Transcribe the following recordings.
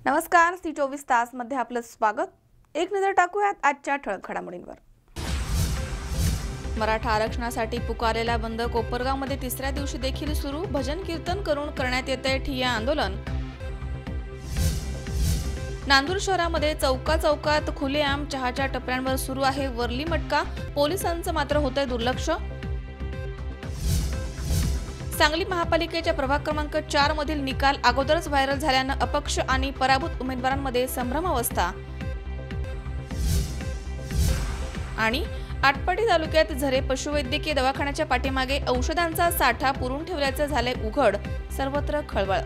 नमस्कार, सी 24 तास मध्ये आपलं स्वागत। एक नजर टाकूयात आजच्या ठळक घडामोडींवर। मराठा आरक्षणासाठी पुकारलेला बंद कोपरगावमध्ये तिसऱ्या दिवशी देखील सुरू। भजन कीर्तन करून करण्यात येते ठिय्या आंदोलन। नांदूर शहरामध्ये चौकात खुलेआम चहाच्या टपऱ्यांवर सुरू आहे वरली मटका। पोलिसांचं मात्र होतंय दुर्लक्ष। सांगली महापालिकेच्या प्रभाग क्रमांक 4 मधील निकाल अगोदरच व्हायरल झाल्यानं अपक्ष आणि पराभूत उमेदवारांमध्ये संभ्रमावस्था। आणि आटपाडी तालुक्यात झरे पशुवैद्यकीय दवाखान्याच्या पाठीमागे औषधांचा साठा पुरून ठेवल्याचं झाले उघड। सर्वत्र खळबळ।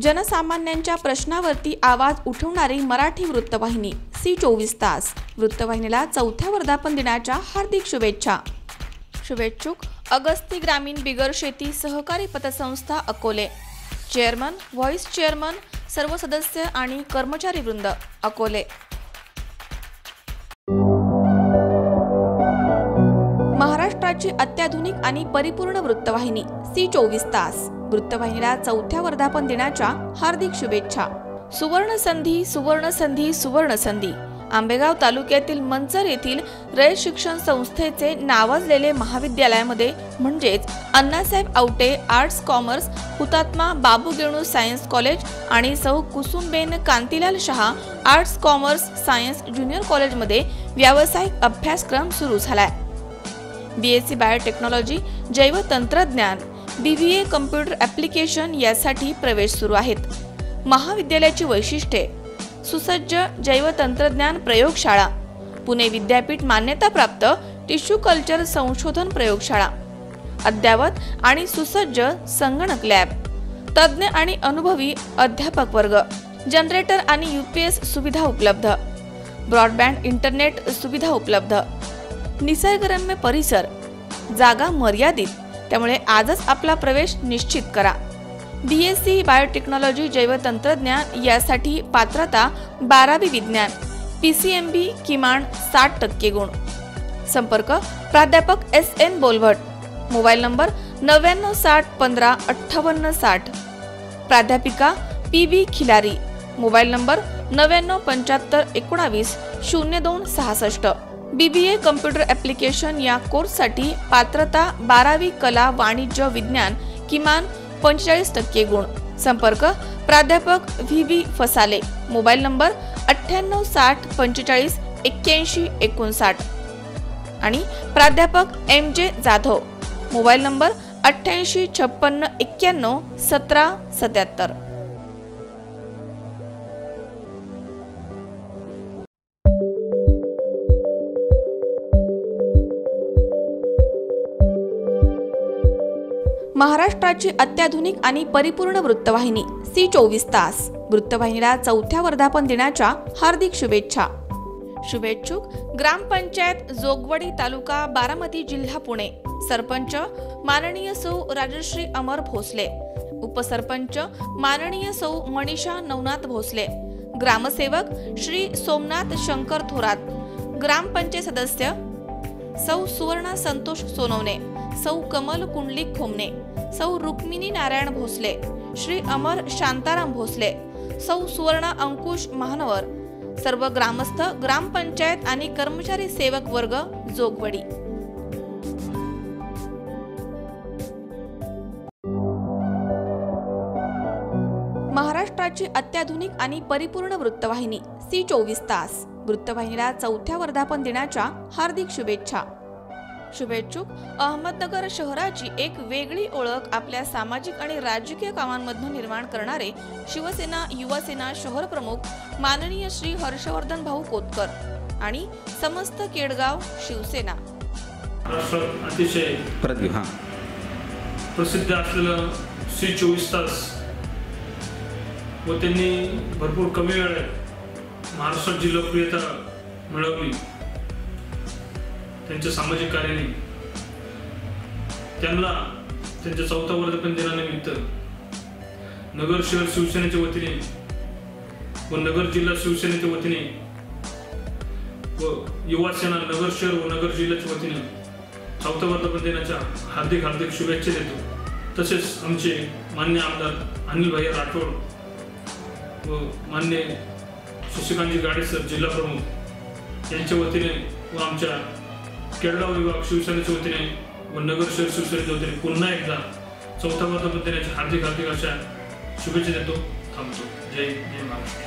जनसामान्यांच्या प्रश्नावरती आवाज उठवणारी मराठी वृत्तवाहिनी सी 24 तास। वृत्तवाहिनीला 4थ्या वर्धापन दिनाच्या हार्दिक शुभेच्छा। शुभेच्छुक अगस्ती ग्रामीण बिगर शेती सहकारी पतसंस्था अकोले। चेअरमन, व्हाईस चेअरमन, सर्व सदस्य आणि कर्मचारी वृंद अकोले। महाराष्ट्राची अत्याधुनिक आणि परिपूर्ण वृत्तवाहिनी सी 24 तास। वृत्तवाहिनीला 4थ्या वर्धापन दिनाच्या हार्दिक शुभेच्छा। सुवर्ण संधी, सुवर्ण संधी, सुवर्ण संधी। आंबेगाव तालुक्यातील मंचर येथील रयत शिक्षण संस्थेचे नावाजलेले महाविद्यालयामध्ये म्हणजेच अण्णासाहेब आवटे आर्ट्स कॉमर्स, हुतात्मा बाबू गेणू सायन्स कॉलेज आणि सौ Kusumben Kantilal Shah arts commerce science junior कॉलेजमध्ये व्यावसायिक अभ्यासक्रम सुरू झालाय। BSc बायोटेक्नॉलॉजी, जैव तंत्रज्ञान, BBA कम्प्युटर ॲप्लिकेशन यासाठी प्रवेश सुरू आहेत। महाविद्यालयाची वैशिष्ट्ये: सुसज्ज जैव तंत्रज्ञान प्रयोगशाळा, पुणे विद्यापीठ मान्यताप्राप्त टिश्यू कल्चर संशोधन प्रयोगशाळा, अद्ययावत आणि सुसज्ज संगणक लॅब, तज्ञ आणि अनुभवी अध्यापक वर्ग, जनरेटर आणि UPS सुविधा उपलब्ध, ब्रॉडबँड इंटरनेट सुविधा उपलब्ध, निसर्गरम्य परिसर, जागा मर्यादित, त्यामुळे आजच आपला प्रवेश निश्चित करा। BSc बायोटेक्नॉलॉजी जैव तंत्रज्ञान यासाठी पात्रता 12वी विज्ञान, PCMB किमान 60% गुण। संपर्क प्राध्यापक SN बोलभट, मोबाईल नंबर 9960155860, प्राध्यापिका PB Khilari, mobile number 9975190266। BBA computer application या कोर्ससाठी पात्रता 12वी कला वाणिज्य विज्ञान किमान 45% गुण। संपर्क प्राध्यापक VB फसाले, मोबाईल नंबर 9860458159 आणि प्राध्यापक MJ जाधव, मोबाईल नंबर 8856911777। महाराष्ट्राची अत्याधुनिक आणि परिपूर्ण वृत्तवाहिनी सी 24 तास। वृत्तवाहिनीला 4थ्या वर्धापन दिनाच्या हार्दिक शुभेच्छा। शुभेच्छुक ग्रामपंचायत जोगवडी तालुका बारामती जिल्हा पुणे। सरपंच माननीय सौ राजश्री अमर भोसले, उपसरपंच माननीय सौ मनीषा नवनाथ भोसले, ग्रामसेवक श्री सोमनाथ शंकर थोरात, ग्रामपंचायत सदस्य सौ सुवर्णा संतोष सोनवणे, सौ कमल कुंडलिक खोमने, सौ रुक्मिणी नारायण भोसले, श्री अमर शांताराम भोसले, सौ सुवर्णा अंकुश महानवर, सर्व ग्रामस्थ, ग्रामपंचायत आणि कर्मचारी सेवक वर्ग जोगवडी। महाराष्ट्राची अत्याधुनिक आणि परिपूर्ण वृत्तवाहिनी सी 24 तास। वृत्तवाहिनीला 4थ्या वर्धापन दिनाच्या हार्दिक शुभेच्छा। शुभेच्छुक अहमदनगर शहराची एक वेगळी ओळख आपल्या सामाजिक आणि राजकीय कामांमधून निर्माण करणारे शिवसेना युवासेना शहर प्रमुख माननीय श्री हर्षवर्धन भाऊ कोतकर आणि समस्त केडगाव शिवसेना। अतिशय प्रसिद्ध असलेलं सी 24 तास व त्यांनी भरपूर कमी वेळात महाराष्ट्राची लोकप्रियता मिळवली। त्यांच्या सामाजिक कार्याने त्यांना त्यांच्या 4थ्या वर्धापन दिनानिमित्त नगर शहर शिवसेनेच्या वतीने व नगर जिल्हा शिवसेनेच्या वतीने व युवा सेना नगर शहर व नगर जिल्ह्याच्या वतीने चौथ्या वर्धापन दिनाच्या हार्दिक हार्दिक शुभेच्छा देतो। तसेच आमचे मान्य आमदार अनिल भाई राठोड व मान्य शशिकांतजी गाडे सर जिल्हा प्रमुख यांच्या वतीने व आमच्या केरळा विभाग शिवसेनेच्या वतीने व नगर शहर शिवसेनेच्या वतीने पुन्हा एकदा चौथ्या वर्धापन दिनाच्या हार्दिक हार्दिक अशा शुभेच्छा देतो। थांबतो। जय जय महाराष्ट्र।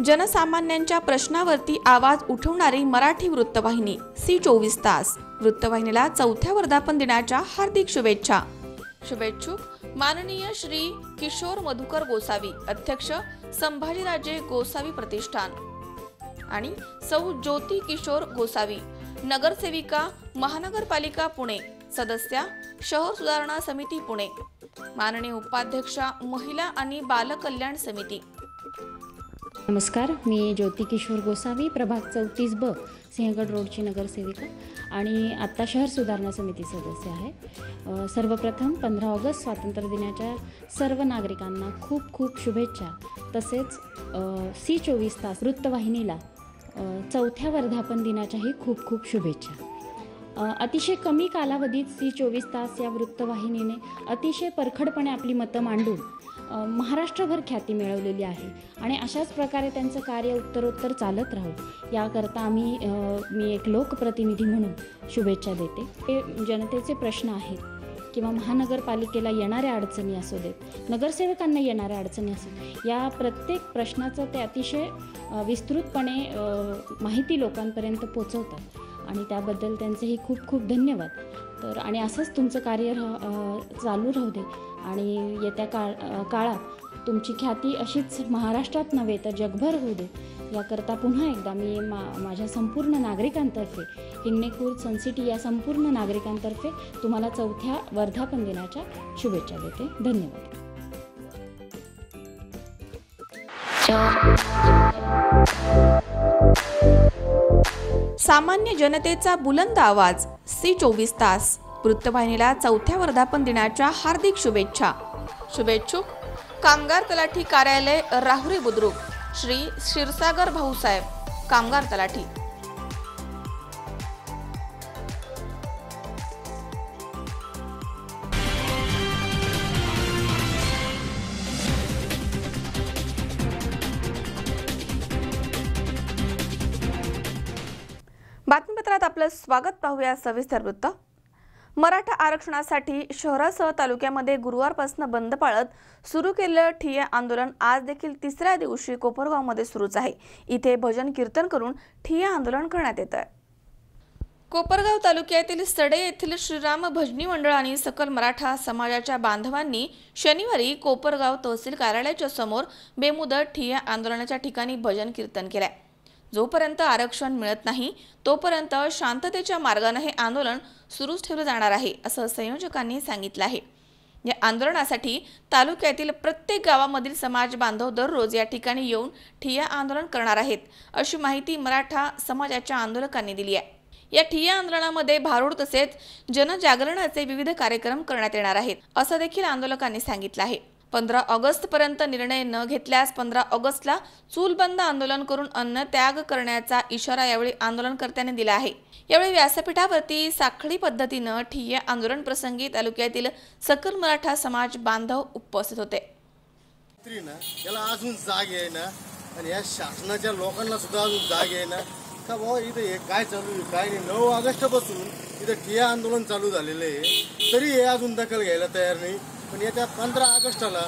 जनसामान्यांच्या प्रश्नावरती आवाज उठवणारी मराठी वृत्तवाहिनी सी24 तास। वृत्तवाहिनीला चौथ्या वर्धापन दिनाच्या हार्दिक शुभेच्छा। शुभेच्छुक माननीय श्री किशोर मधुकर गोसावी, अध्यक्ष संभाजीराजे गोसावी प्रतिष्ठान, आणि सौ ज्योती किशोर गोसावी, नगरसेविका महानगरपालिका पुणे, सदस्या शहर सुधारणा समिती पुणे, माननीय उपाध्यक्षा महिला आणि बाल कल्याण समिती। नमस्कार, मी ज्योती किशोर गोसावी, प्रभाग 34 सिंहगड रोडची नगरसेविका आणि आत्ता शहर सुधारणा समिती सदस्य आहे। सर्वप्रथम 15 ऑगस्ट स्वातंत्र्य दिनाच्या सर्व नागरिकांना खूप खूप शुभेच्छा। तसेच सी24 तास वृत्तवाहिनीला चौथ्या वर्धापन दिनाच्याही खूप खूप शुभेच्छा। अतिशय कमी कालावधीत सी24 तास या वृत्तवाहिनीने अतिशय परखडपणे आपली मतं मांडून महाराष्ट्रभर ख्याती मिळवलेली आहे आणि अशाच प्रकारे त्यांचं कार्य उत्तरोत्तर चालत राहू याकरता मी एक लोकप्रतिनिधी म्हणून शुभेच्छा देते। हे जनतेचे प्रश्न आहेत किंवा महानगरपालिकेला येणाऱ्या अडचणी असू देत, नगरसेवकांना येणाऱ्या अडचणी असू देत, या प्रत्येक प्रश्नाचं ते अतिशय विस्तृतपणे माहिती लोकांपर्यंत पोचवतात आणि त्याबद्दल त्यांचेही खूप खूप धन्यवाद। तर आणि असंच तुमचं कार्य चालू राहू दे आणि येत्या काळात तुमची ख्याती अशीच महाराष्ट्रात नव्हे तर जगभर होऊ दे याकरता पुन्हा एकदा मी माझ्या संपूर्ण नागरिकांतर्फे, हिंगणेखुर्द सनसिटी या संपूर्ण नागरिकांतर्फे तुम्हाला चौथ्या वर्धापन दिनाच्या शुभेच्छा देते। धन्यवाद। सामान्य जनतेचा बुलंद आवाज सी24 तास। वृत्तवाहिनीला चौथ्या वर्धापन दिनाच्या हार्दिक शुभेच्छा। शुभेच्छुक कामगार तलाठी कार्यालय राहुरी बुद्रुक, श्री क्षीरसागर भाऊसाहेब, कामगार तलाठी। बातमीपत्रात आपलं स्वागत। पाहूया सविस्तर वृत्त। मराठा आरक्षणासाठी शहरासह तालुक्यामध्ये गुरुवारपासून बंद पाळत सुरू केलेलं ठिय्या आंदोलन आज देखील तिसऱ्या दिवशी कोपरगावमध्ये सुरूच आहे। इथे भजन कीर्तन करून ठिय्या आंदोलन करण्यात येत आहे। कोपरगाव तालुक्यातील सडे येथील श्रीराम भजनी मंडळ आणि सकल मराठा समाजाच्या बांधवांनी शनिवारी कोपरगाव तहसील कार्यालयाच्या समोर बेमुदत ठिय्या आंदोलनाच्या ठिकाणी भजन कीर्तन केले। जोपर्यंत आरक्षण मिळत नाही तोपर्यंत शांततेच्या मार्गाने हे आंदोलन सुरूच ठेवले जाणार आहे, असं संयोजकांनी सांगितलं आहे। या आंदोलनासाठी तालुक्यातील प्रत्येक गावामधील समाज बांधव दररोज या ठिकाणी येऊन ठिय्या आंदोलन करणार आहेत, अशी माहिती मराठा समाजाच्या आंदोलकांनी दिली आहे। या ठिय्या आंदोलनामध्ये भारूड तसेच जनजागरणाचे विविध कार्यक्रम करण्यात येणार आहेत, असं देखील आंदोलकांनी सांगितलं आहे। 15 ऑगस्ट पर्यंत निर्णय न घेतल्यास 15 ऑगस्टला चूलबंद आंदोलन करून अन्न त्याग करण्याचा इशारा यावेळी आंदोलनकर्त्यांनी दिला आहे। यावेळी व्यासपीठावरती साखळी पद्धतीनं ठिय्या आंदोलन प्रसंगी तालुक्यातील सकल मराठा समाज बांधव उपस्थित होते। याला अजून जाग आहे ना आणि या शासनाच्या लोकांना सुद्धा अजून जाग आहे ना का बाबा इथे हे काय चालू आहे काय नाही। 9 ऑगस्ट पासून इथे ठिय्या आंदोलन चालू झालेलं आहे तरी हे अजून दखल घ्यायला तयार नाही। पण येत्या 15 ऑगस्टला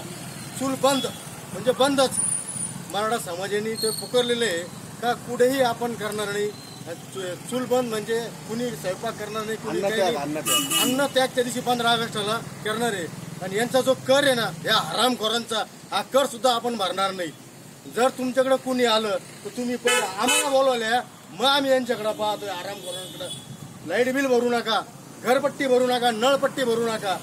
चूल बंद म्हणजे बंदच मराठा समाजाने ते पुकारलेलं आहे का कुठेही आपण करणार नाही। चूल बंद म्हणजे कुणी स्वयंपाक करणार नाही, कुणी अन्न त्याग त्या दिवशी 15 ऑगस्टला करणार आहे। आणि यांचा जो कर आहे ना या हरामखोरांचा हा कर सुद्धा आपण भरणार नाही। जर तुमच्याकडे कुणी आलं तर तुम्ही पहिले आम्हाला बोलवल्या मग आम्ही यांच्याकडे पाहतोय हरामखोरांकडे। लाईट बिल भरू नका, घरपट्टी भरू नका, नळपट्टी भरू नका।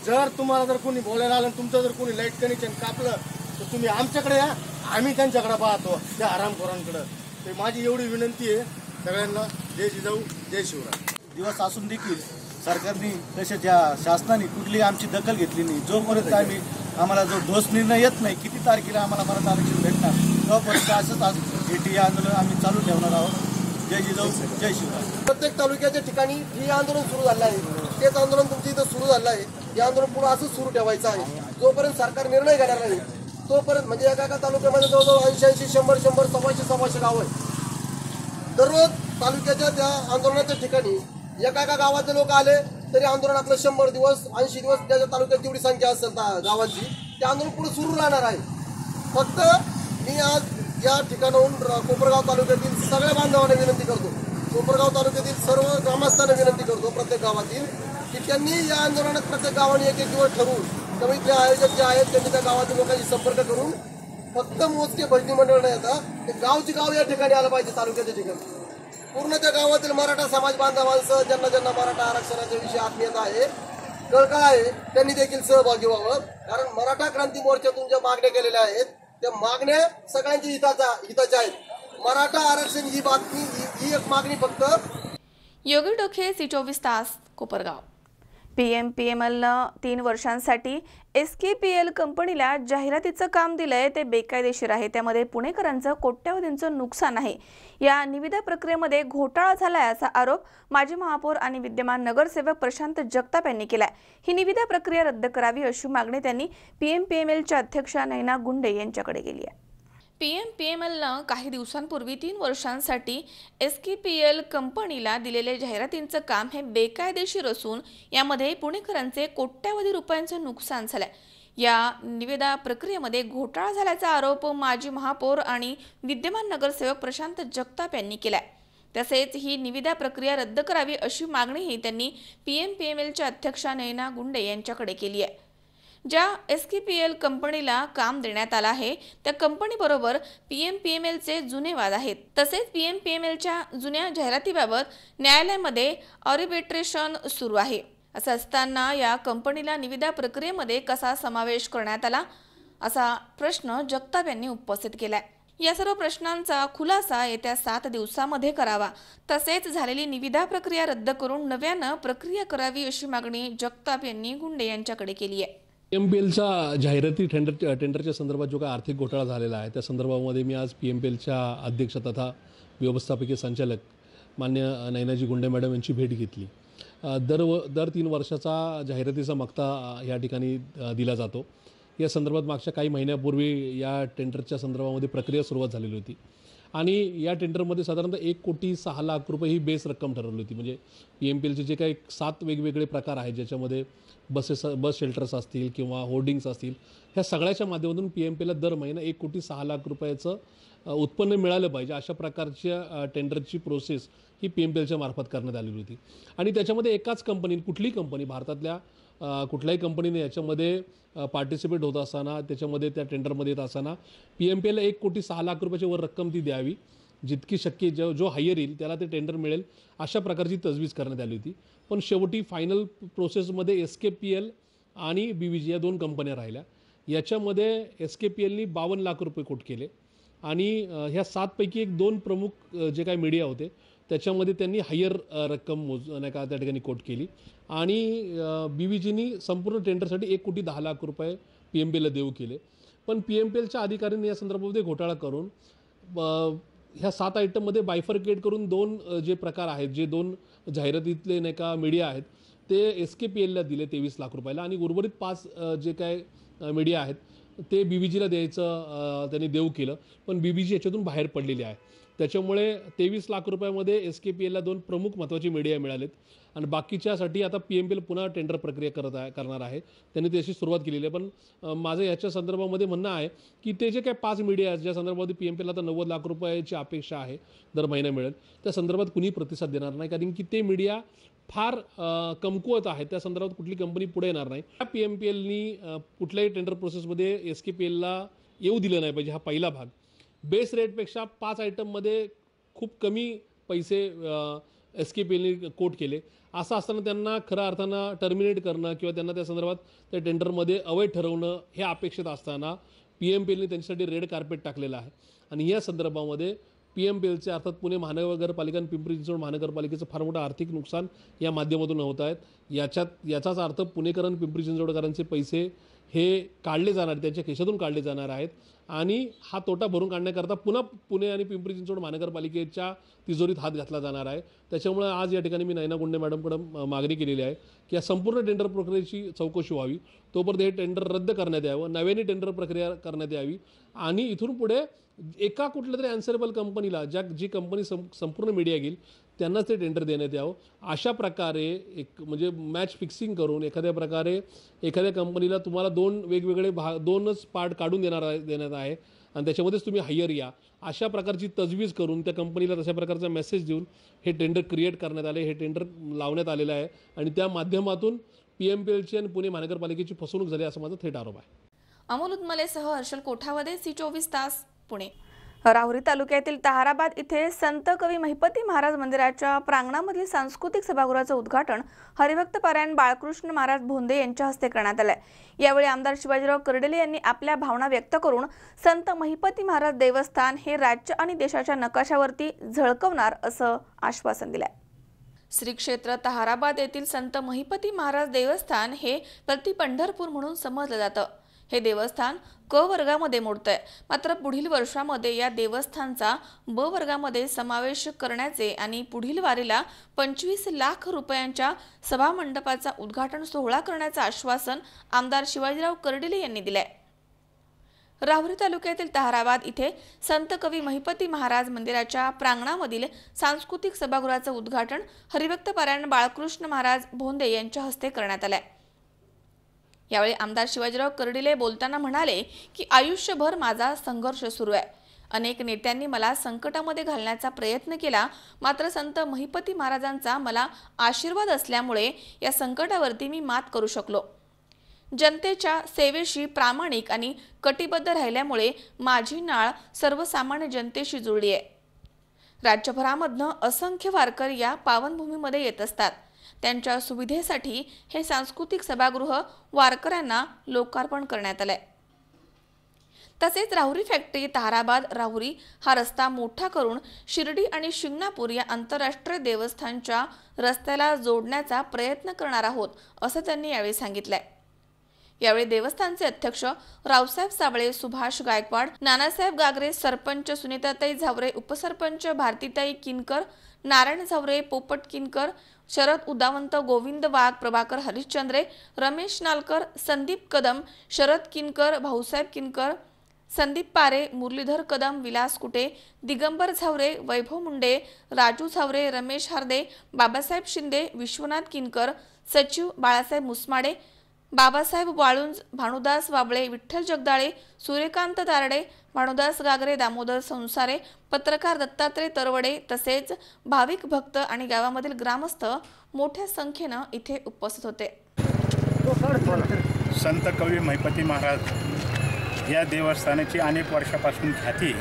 जर तुम्हाला जर कोणी बोलायला आलं तुमचं जर कोणी लाईट कनेक्शन कापलं तर तुम्ही आमच्याकडे या, आम्ही त्यांच्याकडे पाहतो त्या आरामखोरांकडे। ते माझी एवढी विनंती आहे सगळ्यांना। जय जिजाऊ, जय शिवराय। दिवस असून देखील सरकारने तसेच या शासनाने कुठली आमची दखल घेतली नाही. जोपर्यंत आम्हाला जो ठोस निर्णय येत नाही किती तारखेला आम्हाला मराठा आरक्षण भेटणार तोपर्यंत असंच आज ठिय्या आंदोलन आम्ही चालू ठेवणार आहोत. जय जिजाऊ जय शिवराय. प्रत्येक तालुक्याच्या ठिकाणी ठिय्या आंदोलन सुरू झालं आहे. तेच आंदोलन तुमच्या इथं सुरू झालं आहे. हे आंदोलन पुढे असंच सुरू ठेवायचं आहे. जोपर्यंत सरकार निर्णय घेणार नाही तोपर्यंत म्हणजे एका तालुक्यामध्ये जवळजवळ 80 100 सव्वाशे गावं आहेत. दररोज तालुक्याच्या त्या आंदोलनाच्या ठिकाणी एका गावातले लोक आले तरी आंदोलनातलं 100 दिवस 80 दिवस ज्याच्या तालुक्यात जेवढी संख्या असेल गावांची ते आंदोलन पुढे सुरू राहणार आहे. फक्त मी आज या ठिकाणाहून कोपरगाव तालुक्यातील सगळ्या बांधवांना विनंती करतो, कोपरगाव तालुक्यातील सर्व ग्रामस्थांना विनंती करतो प्रत्येक गावातील की त्यांनी या आंदोलनात प्रत्येक गावाने एक दिवस ठरवून कमीतले आयोजक जे आहेत त्यांनी त्या गावातील लोकांशी संपर्क करून फक्त मोजके भजनी मंडळ न येता ते गावची गाव या ठिकाणी आलं पाहिजे. तालुक्याच्या ठिकाणी पूर्ण त्या गावातील मराठा समाज बांधवांसह ज्यांना मराठा आरक्षणाच्या विषयी आत्मीयता आहे कळकळ आहे त्यांनी देखील सहभागी व्हावं. कारण मराठा क्रांती मोर्चातून ज्या मागण्या केलेल्या आहेत त्या मागण्या सगळ्यांची हिताच्या आहेत. मराठा आरक्षण ही बातमी ही एक मागणी फक्त. योगी डोके, सी24 तास, कोपरगाव. PMPMLनं 3 वर्षांसाठी SKPL कंपनीला जाहिरातीचं काम दिलंय ते बेकायदेशीर आहे. त्यामध्ये पुणेकरांचं कोट्यवधींचं नुकसान आहे. या निविदा प्रक्रियेमध्ये घोटाळा झालाय असा आरोप माजी महापौर आणि विद्यमान नगरसेवक प्रशांत जगताप यांनी केलाय. ही निविदा प्रक्रिया रद्द करावी अशी मागणी त्यांनी PMPMLच्या अध्यक्षा नैना गुंडे यांच्याकडे केली आहे. PMPMLनं काही दिवसांपूर्वी 3 वर्षांसाठी SKPL कंपनीला दिलेले जाहिरातींचं काम हे बेकायदेशीर असून यामध्ये पुणेकरांचे कोट्यवधी रुपयांचं नुकसान झालंय. या निविदा प्रक्रियेमध्ये घोटाळा झाल्याचा आरोप माजी महापौर आणि विद्यमान नगरसेवक प्रशांत जगताप यांनी केलाय. तसेच ही निविदा प्रक्रिया रद्द करावी अशी मागणीही त्यांनी PMPMLच्या अध्यक्षा नैना गुंडे यांच्याकडे केली आहे. ज्या SKPL कंपनीला काम देण्यात आलं आहे त्या कंपनीबरोबर PMPMLचे जुने वाद आहेत. तसेच PMPMLच्या जुन्या जाहिरातीबाबत न्यायालयामध्ये आर्बिट्रेशन सुरू आहे. असं असताना या कंपनीला निविदा प्रक्रियेमध्ये कसा समावेश करण्यात आला असा प्रश्न जगताप यांनी उपस्थित केलाय. या सर्व प्रश्नांचा खुलासा येत्या 7 दिवसांमध्ये करावा. तसेच झालेली निविदा प्रक्रिया रद्द करून नव्यानं प्रक्रिया करावी अशी मागणी जगताप यांनी गुंडे यांच्याकडे केली आहे. PMPLच्या जाहिराती टेंडरच्या संदर्भात जो काही आर्थिक घोटाळा झालेला आहे त्या संदर्भामध्ये मी आज PMPLच्या अध्यक्ष तथा व्यवस्थापकीय संचालक मान्य नैनाजी गुंडे मॅडम यांची भेट घेतली. दर 3 वर्षाचा जाहिरातीचा मक्ता या ठिकाणी दिला जातो. या संदर्भात मागच्या काही महिन्यापूर्वी या टेंडरच्या संदर्भामध्ये प्रक्रिया सुरुवात झालेली होती आणि या टेंडरमध्ये साधारणतः 1,06,00,000 रुपये ही बेस रक्कम ठरवली होती. म्हणजे PMPLचे जे काही 7 वेगवेगळे प्रकार आहेत ज्याच्यामध्ये बस शेल्टर्स असतील किंवा होर्डिंग्स असतील ह्या सगळ्याच्या माध्यमातून PMPLला दर महिना 1,06,00,000 रुपयाचं उत्पन्न मिळालं पाहिजे अशा प्रकारच्या टेंडरची प्रोसेस ही PMPLच्या मार्फत करण्यात आलेली होती. आणि त्याच्यामध्ये एकाच कंपनीने कुठलीही कंपनी भारतातल्या कुठल्याही कंपनीने याच्यामध्ये पार्टिसिपेट होत असताना त्याच्यामध्ये त्या टेंडरमध्ये येत असताना PMPLला 1,06,00,000 रुपयाची वर रक्कम ती द्यावी. जितकी शक्य जो हायर येईल त्याला ते टेंडर मिळेल अशा प्रकारची तजवीज करण्यात आली होती. पण शेवटी फायनल प्रोसेसमध्ये SKPL आणि BVG या 2 कंपन्या राहिल्या. याच्यामध्ये SKPLनी 52 लाख रुपये कोट केले आणि ह्या 7 पैकी 2 प्रमुख जे काही मीडिया होते त्याच्यामध्ये त्यांनी हायर रक्कम नाही का त्या ठिकाणी कोट केली आणि BVGनी संपूर्ण टेंडरसाठी 1,10,00,000 रुपये PMPLला देऊ केले. पण PMPLच्या अधिकाऱ्यांनी या संदर्भामध्ये घोटाळा करून ह्या 7 आयटममध्ये बायफर्केट करून 2 जे प्रकार आहेत जे 2 जाहिरातीतले नाही का मीडिया आहेत ते SKPLला दिले 23 लाख रुपयाला आणि उर्वरित 5 जे काय मीडिया आहेत ते BVGला द्यायचं त्यांनी देऊ केलं. पण BVG याच्यातून बाहेर पडलेली आहे. त्याच्यामुळे 23 लाख रुपयामध्ये SKPLला 2 प्रमुख महत्त्वाचे मीडिया मिळालेत आणि बाकीच्यासाठी आता PMPL पुन्हा टेंडर प्रक्रिया करणार आहे. त्यांनी त्याची सुरुवात केलेली आहे. पण माझं याच्या संदर्भामध्ये म्हणणं आहे की ते जे काही 5 मीडिया आहेत ज्या संदर्भामध्ये PMPLला आता 90 लाख रुपयाची अपेक्षा आहे दर महिना मिळेल त्या संदर्भात कुणी प्रतिसाद देणार नाही कारण की ते मीडिया फार कमकुवत आहे. त्या संदर्भात कुठली कंपनी पुढे येणार नाही. PMPLनी कुठल्याही टेंडर प्रोसेसमध्ये SKPLला येऊ दिलं नाही पाहिजे. हा पहिला भाग. बेस रेटपेक्षा 5 आयटममध्ये खूप कमी पैसे SKPLनी कोट केले. असं असताना त्यांना खऱ्या अर्थानं टर्मिनेट करणं किंवा त्यांना त्या संदर्भात त्या टेंडरमध्ये अवैध ठरवणं हे अपेक्षित असताना PMPLनी त्यांच्यासाठी रेड कार्पेट टाकलेलं आहे आणि या संदर्भामध्ये PMPLचे अर्थात पुणे महानगरपालिका आणि पिंपरी चिंचवड महानगरपालिकेचं फार मोठं आर्थिक नुकसान या माध्यमातून होत आहेत। याचाच अर्थ पुणेकर आणि पिंपरी चिंचवडकरांचे पैसे हे काढले जाणार, त्यांच्या खिशातून काढले जाणार आहेत आणि हा तोटा भरून काढण्याकरता पुन्हा पुणे आणि पिंपरी चिंचवड महानगरपालिकेच्या तिजोरीत हात घातला जाणार आहे। त्याच्यामुळे आज या ठिकाणी मी नैना गुंडे मॅडमकडे मागणी केलेली आहे की या संपूर्ण टेंडर प्रक्रियेची चौकशी व्हावी, तोपर्यंत हे टेंडर रद्द करण्यात यावं, नव्याने टेंडर प्रक्रिया करण्यात यावी आणि इथून पुढे एका कुठल्या तरी ॲन्सरेबल कंपनीला जी कंपनी संपूर्ण मीडिया घेईल त्यांनाच ते टेंडर देण्यात यावं। अशा प्रकारे एक म्हणजे मॅच फिक्सिंग करून एखाद्या प्रकारे एखाद्या कंपनीला तुम्हाला दोनच पार्ट काढून देण्यात आहे आणि त्याच्यामध्येच तुम्ही हायर या, अशा प्रकारची तजवीज करून त्या कंपनीला तशा प्रकारचा मेसेज देऊन हे टेंडर क्रिएट करण्यात आले, हे टेंडर लावण्यात आलेलं आहे आणि त्या माध्यमातून PMPLची आणि पुणे महानगरपालिकेची फसवणूक झाली असं माझा थेट आरोप आहे। अमोल उदमलेसह हर्षल कोठावदे, C24 तास, पुणे। राहुरी तालुक्यातील ताहराबाद इथे संत कवी महिपती महाराज मंदिराच्या प्रांगणामधील सांस्कृतिक सभागृहाचं उद्घाटन हरिभक्त पारायण बाळकृष्ण महाराज भोंदे यांच्या हस्ते करण्यात आले। यावेळी आमदार शिवाजीराव कर्डिले यांनी आपल्या भावना व्यक्त करून संत महिपती महाराज देवस्थान हे राज्य आणि देशाच्या नकाशावरती झळकवणार असं आश्वासन दिलंय। श्री क्षेत्र ताहराबाद येथील संत महिपती महाराज देवस्थान हे प्रति पंढरपूर म्हणून समजलं जातं। हे देवस्थान क वर्गामध्ये मोडतंय, मात्र पुढील वर्षामध्ये या देवस्थानचा ब वर्गामध्ये समावेश करण्याचे आणि पुढील वारीला 25 लाख रुपयांच्या सभामंडपाचा उद्घाटन सोहळा करण्याचं आश्वासन आमदार शिवाजीराव कर्डिले यांनी दिलंय। राहुरी तालुक्यातील ताहराबाद इथे संत कवी महिपती महाराज मंदिराच्या प्रांगणामधील सांस्कृतिक सभागृहाचं उद्घाटन हरिभक्त पारायण बाळकृष्ण महाराज भोंदे यांच्या हस्ते करण्यात आलंय। यावेळी आमदार शिवाजीराव कर्डिले बोलताना म्हणाले की आयुष्यभर माझा संघर्ष सुरू आहे। अनेक नेत्यांनी मला संकटामध्ये घालण्याचा प्रयत्न केला, मात्र संत महिपती महाराजांचा मला आशीर्वाद असल्यामुळे या संकटावरती मी मात करू शकलो। जनतेच्या सेवेशी प्रामाणिक आणि कटिबद्ध राहिल्यामुळे माझी नाळ सर्वसामान्य जनतेशी जुळली आहे। राज्यभरामधनं असंख्य वारकरी या पावनभूमीमध्ये येत असतात। त्यांच्या सुविधेसाठी हे सांस्कृतिक सभागृह वारकऱ्यांना लोकार्पण करण्यात आलंय। तसेच राहुरी फॅक्टरी ताहराबाद राहुरी हा रस्ता मोठा करून शिर्डी आणि शिंगणापूर या आंतरराष्ट्रीय देवस्थानच्या रस्त्याला जोडण्याचा प्रयत्न करणार आहोत असं त्यांनी यावेळी सांगितलंय। यावेळी देवस्थानचे अध्यक्ष रावसाहेब साबळे, सुभाष गायकवाड, नानासाहेब गागरे, सरपंच सुनीताताई झावरे, उपसरपंच भारतीताई किनकर, नारायण झावरे, पोपट किनकर, शरद उदावंत, गोविंद वाघ, प्रभाकर हरिश्चंद्रे, रमेश नालकर, संदीप कदम, शरद किनकर, भाऊसाहेब किनकर, संदीप पारे, मुरलीधर कदम, विलास कुटे, दिगंबर झावरे, वैभव मुंडे, राजू झावरे, रमेश हार्दे, बाबासाहेब शिंदे, विश्वनाथ किनकर, सचिव बाळासाहेब मुसमाडे, बाबासाहेब वाळुंज, भानुदास वाबळे, विठ्ठल जगदाळे, सूर्यकांत तारडे, भानुदास गागरे, दामोदर संसारे, पत्रकार दत्तात्रय तरवडे तसेच भाविक भक्त आणि गावामधील ग्रामस्थ मोठ्या संख्येनं इथे उपस्थित होते। संत कवी महिपती महाराज या देवस्थानाची अनेक वर्षापासून ख्याती,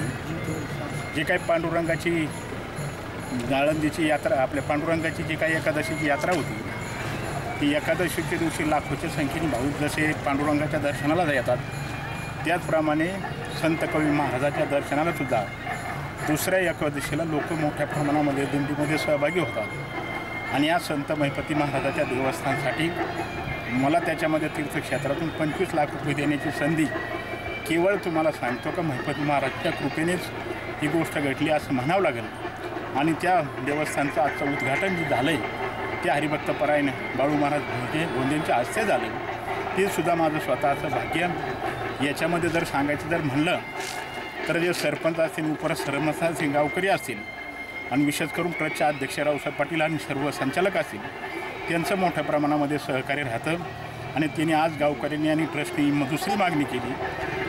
जे काही पांडुरंगाची आळंदीची यात्रा, आपल्या पांडुरंगाची जी काही एकादशीची यात्रा होती, ती एकादशीच्या दिवशी लाखोच्या संख्येने भाविक जसे पांडुरंगाच्या दर्शनाला येतात, त्याचप्रमाणे संत कवी महाराजाच्या दर्शनाला सुद्धा दुसऱ्या एकादशीला लोक मोठ्या प्रमाणामध्ये दिंडीमध्ये सहभागी होतात। आणि या संत महिपती महाराजाच्या देवस्थानासाठी मला त्याच्यामध्ये तीर्थक्षेत्रातून 25 लाख रुपये देण्याची संधी केवळ तुम्हाला सांगतो का महिपती महाराजच्या कृपेनेच ही गोष्ट घडली असं म्हणावं लागेल। आणि त्या देवस्थानचं आजचं उद्घाटन जे झालं आहे ते हरिभक्त पारायण बाळू महाराज भोंदेंच्या हस्ते झाले, ते सुद्धा माझं स्वतःचं भाग्य। याच्यामध्ये जर सांगायचं जर म्हणलं तर जे सरपंच असतील, उपसरपंच असतील, गावकरी असतील आणि विशेष करून ट्रस्टचे अध्यक्ष रावसाहेब पाटील आणि सर्व संचालक असतील, त्यांचं मोठ्या प्रमाणामध्ये सहकार्य राहतं। आणि त्यांनी आज गावकऱ्यांनी आणि ट्रस्टनी दुसरी मागणी केली,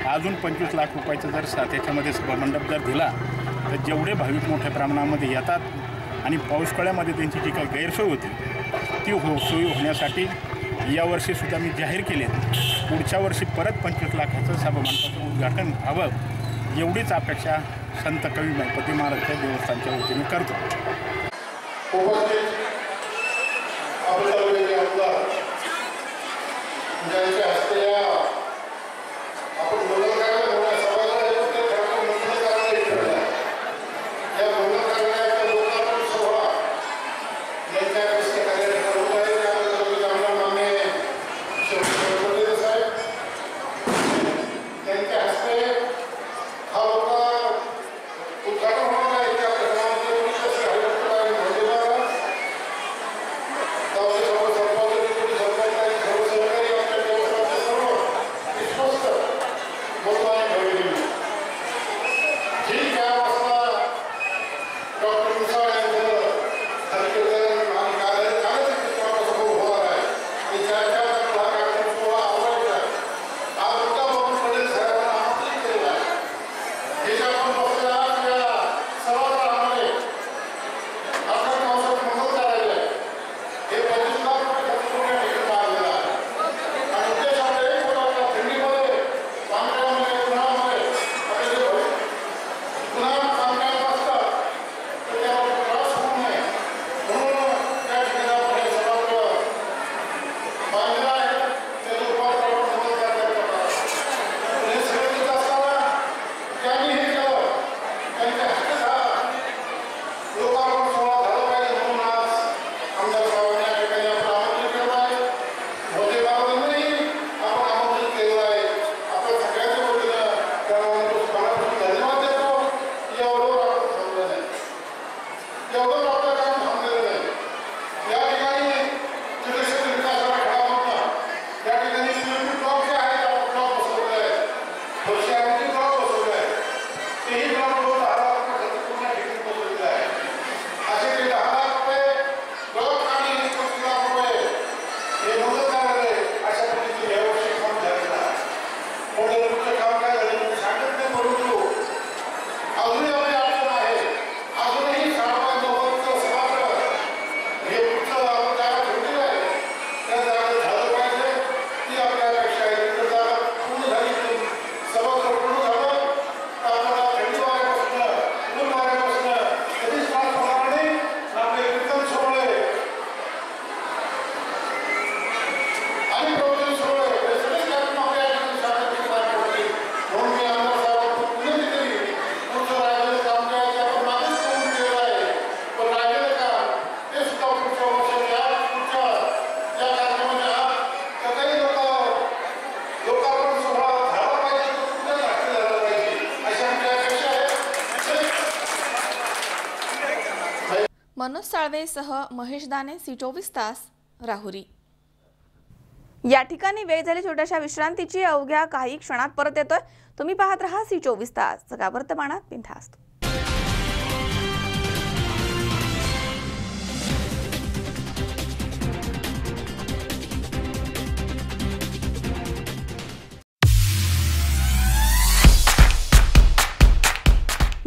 अजून 25 लाख रुपयाचं जर त्याच्यामध्ये सभामंडप जर दिला तर जेवढे भाविक मोठ्या प्रमाणामध्ये येतात आणि पाऊसकाळ्यामध्ये त्यांची जी काही गैरसोय होती ती सोयी होण्यासाठी यावर्षीसुद्धा मी जाहीर केले, पुढच्या वर्षी परत 25 लाखाचं सभामंडपाचं उद्घाटन व्हावं एवढीच अपेक्षा संत कवी महिपती महाराजच्या देवस्थानच्या वतीने करतो। मनोज साळवेसह महेश दाने, C24 तास, राहुरी. या ठिकाणी वेळ झाली छोट्याशा विश्रांतीची. अवघ्या काही क्षणात परत येतोय. तुम्ही पाहत रहा C24 तास, जगा वर्तमानात बिनधास्त.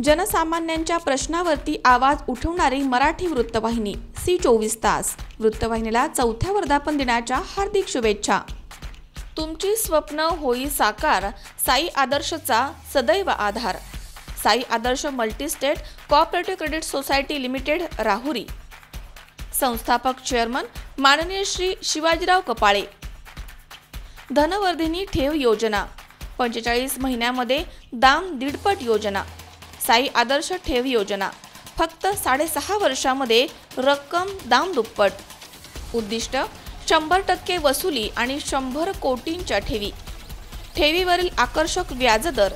जनसामान्यांच्या प्रश्नावरती आवाज उठवणारी मराठी वृत्तवाहिनी C24 तास. वृत्तवाहिनीला 4थ्या वर्धापन दिनाच्या हार्दिक शुभेच्छा. तुमची स्वप्न होई साकार, साई आदर्शचा सदैव आधार. Sai Adarsh multistate cooperative credit society limited, Rahuri. संस्थापक चेअरमन माननीय श्री शिवाजीराव कपाळे. धनवर्धिनी ठेव योजना, 45 महिन्यामध्ये दाम 1.5 योजना. साई आदर्श ठेव योजना, फक्त 6.5 वर्षामध्ये रक्कम दाम 2. उद्दिष्ट 100% वसुली आणि 100 कोटींच्या ठेवी. ठेवीवरील आकर्षक व्याजदर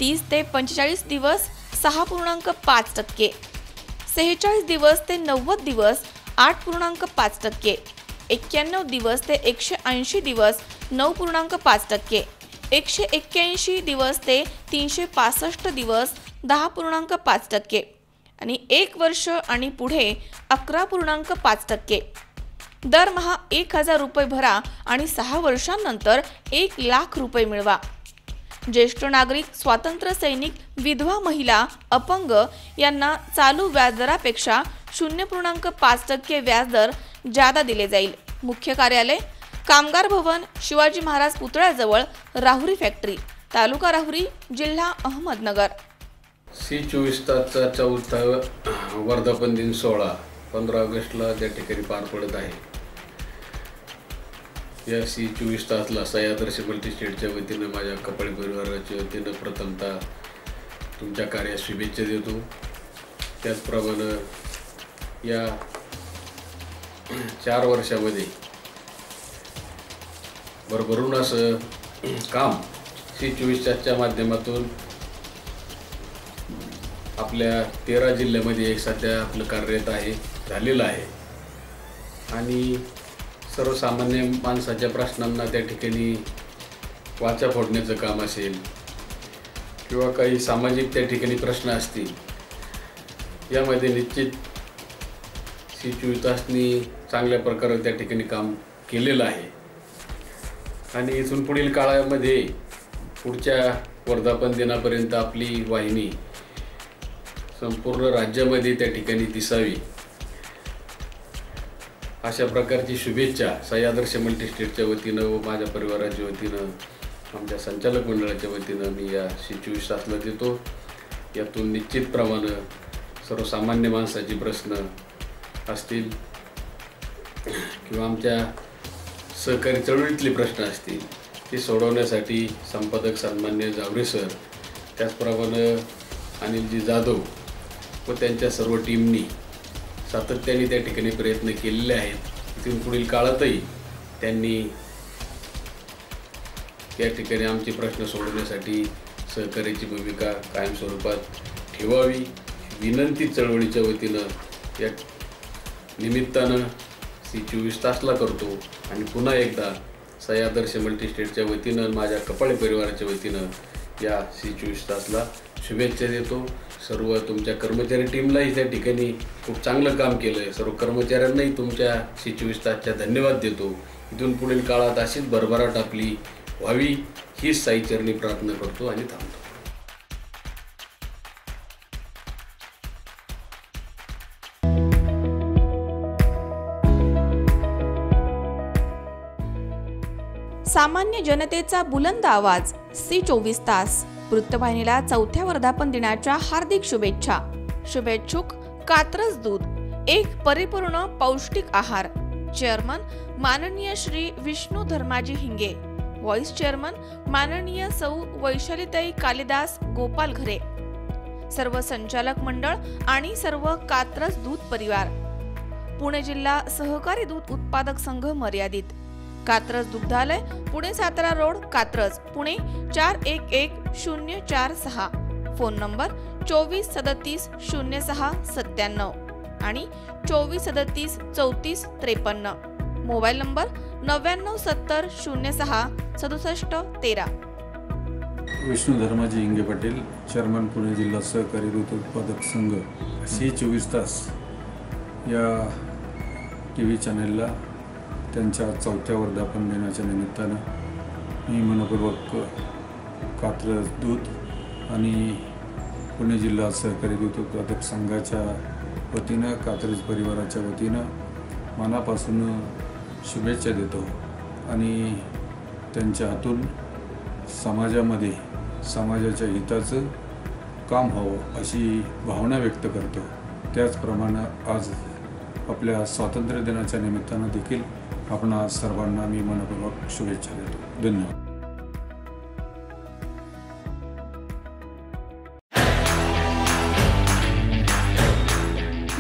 30 ते 45 दिवस 6.5%, 46 दिवस ते 90 दिवस 8.5%, 91 दिवस ते 180 दिवस 9.5%, 181 दिवस ते 365 दिवस 10.5% आणि 1 वर्ष आणि पुढे 11.5%. दरमहा 1,000 रुपये भरा आणि 6 वर्षांनंतर 1,00,000 रुपये मिळवा. ज्येष्ठ नागरिक, स्वातंत्र्य सैनिक, विधवा महिला, अपंग यांना चालू व्याजदरापेक्षा 0.5% व्याजदर जादा दिले जाईल. मुख्य कार्यालय कामगार भवन, शिवाजी महाराज पुतळ्याजवळ, राहुरी फॅक्टरी, तालुका राहुरी, जिल्हा अहमदनगर. C24 तासचा 4था वर्धापन दिन सोहळा 15 ऑगस्टला त्या ठिकाणी पार पडत आहे. या C24 तासला साई आदर्श मल्टीस्टेटच्या वतीनं, माझ्या कपाळे परिवाराच्या वतीनं प्रथमतः तुमच्या कार्यास शुभेच्छा देतो. त्याचप्रमाणे या 4 वर्षामध्ये भरभरून असं काम C24 तासच्या माध्यमातून आपल्या 13 जिल्ह्यामध्ये सध्या आपलं कार्यरत आहे, झालेलं आहे. आणि सर्वसामान्य माणसाच्या प्रश्नांना त्या ठिकाणी वाचा फोडण्याचं काम असेल किंवा काही सामाजिक त्या ठिकाणी प्रश्न असतील, यामध्ये निश्चित C24 तासनी चांगल्या प्रकारे त्या ठिकाणी काम केलेलं आहे. आणि इथून पुढील काळामध्ये पुढच्या वर्धापन दिनापर्यंत आपली वाहिनी संपूर्ण राज्यामध्ये त्या ठिकाणी दिसावी, अशा प्रकारची शुभेच्छा साई आदर्श मल्टीस्टेटच्या वतीनं व माझ्या परिवाराच्या वतीनं, आमच्या संचालक मंडळाच्या वतीनं मी या C24 तासला देतो. यातून निश्चितप्रमाणे सर्वसामान्य माणसाचे प्रश्न असतील किंवा आमच्या सहकारी चळवळीतले प्रश्न असतील, ते सोडवण्यासाठी संपादक सन्मान्य जावरे सर, त्याचप्रमाणे अनिलजी जाधव व त्यांच्या सर्व टीमनी सातत्याने त्या ठिकाणी प्रयत्न केलेले आहेत. इथून पुढील काळातही त्यांनी या ठिकाणी आमचे प्रश्न सोडवण्यासाठी सहकार्याची भूमिका कायमस्वरूपात ठेवावी, विनंती चळवळीच्या वतीनं या निमित्तानं C24 तासला करतो. आणि पुन्हा एकदा साई आदर्श मल्टीस्टेटच्या वतीनं, माझ्या कपाळे परिवाराच्या वतीनं या C24 तासला शुभेच्छा देतो. सर्व तुमच्या कर्मचारी टीमलाही त्या ठिकाणी खूप चांगलं काम केलं आहे. सर्व कर्मचाऱ्यांनाही तुमच्या C24 तासच्या धन्यवाद देतो. इथून पुढील काळात अशीच भरभराट आपली व्हावी हीच साईचरणी प्रार्थना करतो आणि थांबतो. सामान्य जनतेचा बुलंद आवाज C24 तास. वृत्तवाहिनीला 4थ्या वर्धापन दिनाच्या हार्दिक शुभेच्छा. शुभेच्छुक कात्रज दूध, एक परिपूर्ण पौष्टिक आहार. चेअरमन माननीय श्री विष्णू धर्माजी हिंगे. व्हाईस चेअरमन माननीय सौ वैशालीताई कालिदास गोपाल घरे. सर्व संचालक मंडळ आणि सर्व कात्रज दूध परिवार. पुणे जिल्हा सहकारी दूध उत्पादक संघ मर्यादित. कात्रज दुग्धालय, Pune Satara road, Katraj, Pune 411046. Phone number 24 37 06 97. आणि 2437 34 53. Mobile number 9970 06 67 13. विष्णू धर्माजी इंगे पाटील, चेअरमन पुणे जिल्हा सहकारी दूध उत्पादक संघ. सी 24 तास या TV चॅनेलला त्यांच्या 4थ्या वर्धापन दिनाच्या निमित्तानं मी मनपूर्वक कात्रज दूध आणि पुणे जिल्हा सहकारी दूध उत्पादक संघाच्या वतीनं, कात्रज परिवाराच्या वतीनं मनापासून शुभेच्छा देतो आणि त्यांच्या हातून समाजामध्ये समाजाच्या हिताचं काम व्हावं अशी भावना व्यक्त करतो. त्याचप्रमाणे आज आपल्या स्वातंत्र्य दिनाच्या निमित्तानं देखील आपणा सर्वांना मी मनपूर्वक शुभेच्छा देतो. धन्यवाद.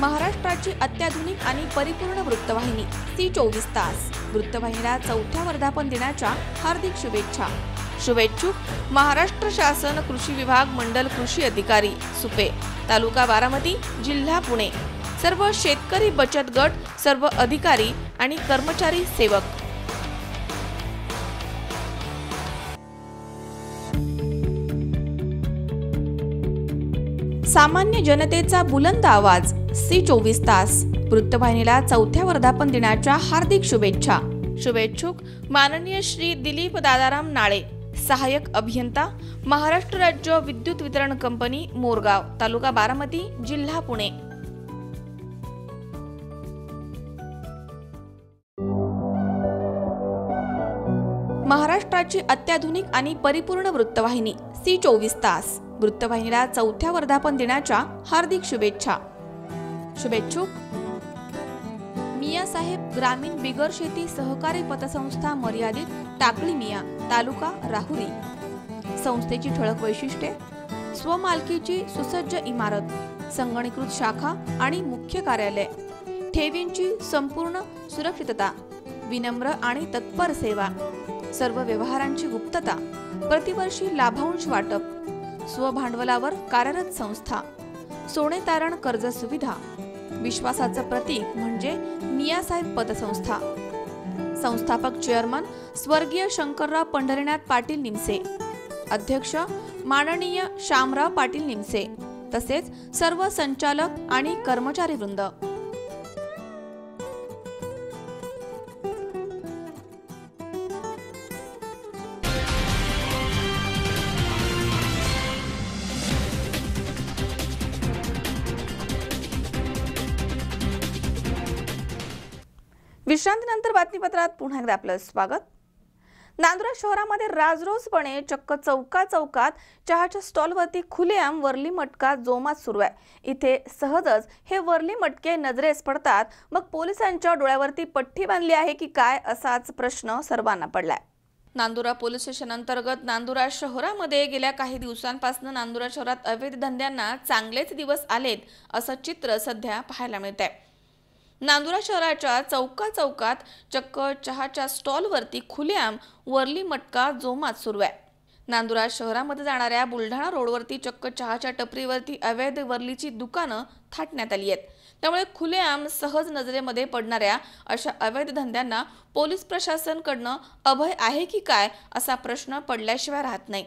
महाराष्ट्राची अत्याधुनिक आणि परिपूर्ण वृत्तवाहिनी सी 24 तास. वृत्तवाहिनीला 4थ्या वर्धापन दिनाच्या हार्दिक शुभेच्छा. शुभेच्छुक महाराष्ट्र शासन कृषी विभाग मंडल कृषी अधिकारी सुपे, तालुका बारामती, जिल्हा पुणे, सर्व शेतकरी बचत गट, सर्व अधिकारी आणि कर्मचारी सेवक. सामान्य जनतेचा बुलंद आवाज सी 24 तास. वृत्तवाहिनीला 4थ्या वर्धापन दिनाच्या हार्दिक शुभेच्छा. शुभेच्छुक माननीय श्री दिलीप दादाराम नाळे, सहाय्यक अभियंता, महाराष्ट्र राज्य विद्युत वितरण कंपनी, मोरगाव, तालुका बारामती, जिल्हा पुणे. महाराष्ट्राची अत्याधुनिक आणि परिपूर्ण वृत्तवाहिनी सी 24 तास. वृत्तवाहिनीला 4थ्या वर्धापन दिनाच्या हार्दिक शुभेच्छा. शुभेच्छुक मियासाहेब ग्रामीण बिगर शेती सहकारी पतसंस्था मर्यादित, टाकळी मिया, तालुका राहुरी. संस्थेची ठळक वैशिष्ट्ये: स्वमालकीची सुसज्ज इमारत, संगणकीकृत शाखा आणि मुख्य कार्यालय, ठेवींची संपूर्ण सुरक्षितता, विनम्र आणि तत्पर सेवा, सर्व व्यवहारांची गुप्तता, प्रतिवर्षी लाभांश वाटप, स्वभांडवलावर कार्यरत संस्था, सोने तारण कर्ज सुविधा, विश्वासाचं प्रतीक म्हणजे मियासाहेब पतसंस्था. संस्थापक चेअरमन स्वर्गीय शंकरराव पंढरीनाथ पाटील निमसे, अध्यक्ष माननीय श्यामराव पाटील निमसे, तसेच सर्व संचालक आणि कर्मचारी वृंद. विश्रांतीनंतर बातमीपत्रात पुन्हा एकदा आपलं स्वागत. नांदुरा शहरामध्ये राजरोसपणे चक्क चौकात चहाच्या स्टॉलवरती खुलेआम वर्ली मटका जोमात सुरू आहे. इथे सहजच हे वर्ली मटके नजरेस पडतात. मग पोलिसांच्या डोळ्यावरती पट्टी बांधली आहे की काय, असाच प्रश्न सर्वांना पडलाय. नांदुरा पोलीस स्टेशन अंतर्गत नांदुरा शहरामध्ये गेल्या काही दिवसांपासून नांदुरा शहरात अवैध धंद्यांना चांगलेच दिवस आलेत असं चित्र सध्या पाहायला मिळतंय. नांदुरा शहराच्या चौकात चक्क चहाच्या स्टॉलवरती खुलेआम वर्ली मटका जोमात सुरू आहे. नांदुरा शहरामध्ये जाणाऱ्या बुलढाणा रोडवरती चक्क चहाच्या टपरीवरती अवैध वर्लीची दुकानं थाटण्यात आली आहेत. त्यामुळे खुलेआम सहज नजरेमध्ये पडणाऱ्या अशा अवैध धंद्यांना पोलीस प्रशासनाकडनं अभय आहे की काय असा प्रश्न पडल्याशिवाय राहत नाही.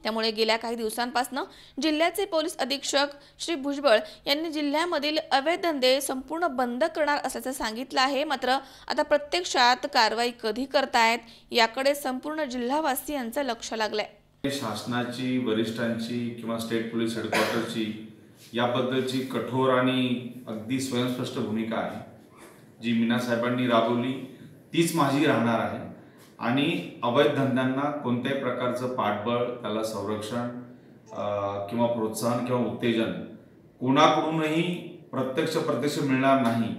त्यामुळे गेल्या काही दिवसांपासून जिल्ह्याचे पोलीस अधीक्षक श्री भुजबळ यांनी जिल्ह्यामधील अवैध धंदे संपूर्ण बंद करणार असल्याचं सांगितलं आहे. मात्र आता प्रत्यक्षात कारवाई कधी करतायत याकडे संपूर्ण जिल्हावासियांचं लक्ष लागलंय. शासनाची, वरिष्ठांची किंवा स्टेट पोलीस हेडक्वार्टरची याबद्दलची कठोर आणि अगदी स्वयंस्पष्ट भूमिका आहे जी मीना साहेबांनी राबवली, तीच माझी राहणार आहे. आणि अवैध धंद्यांना कोणत्याही प्रकारचं पाठबळ, त्याला संरक्षण किंवा प्रोत्साहन किंवा उत्तेजन कोणाकडूनही प्रत्यक्ष मिळणार नाही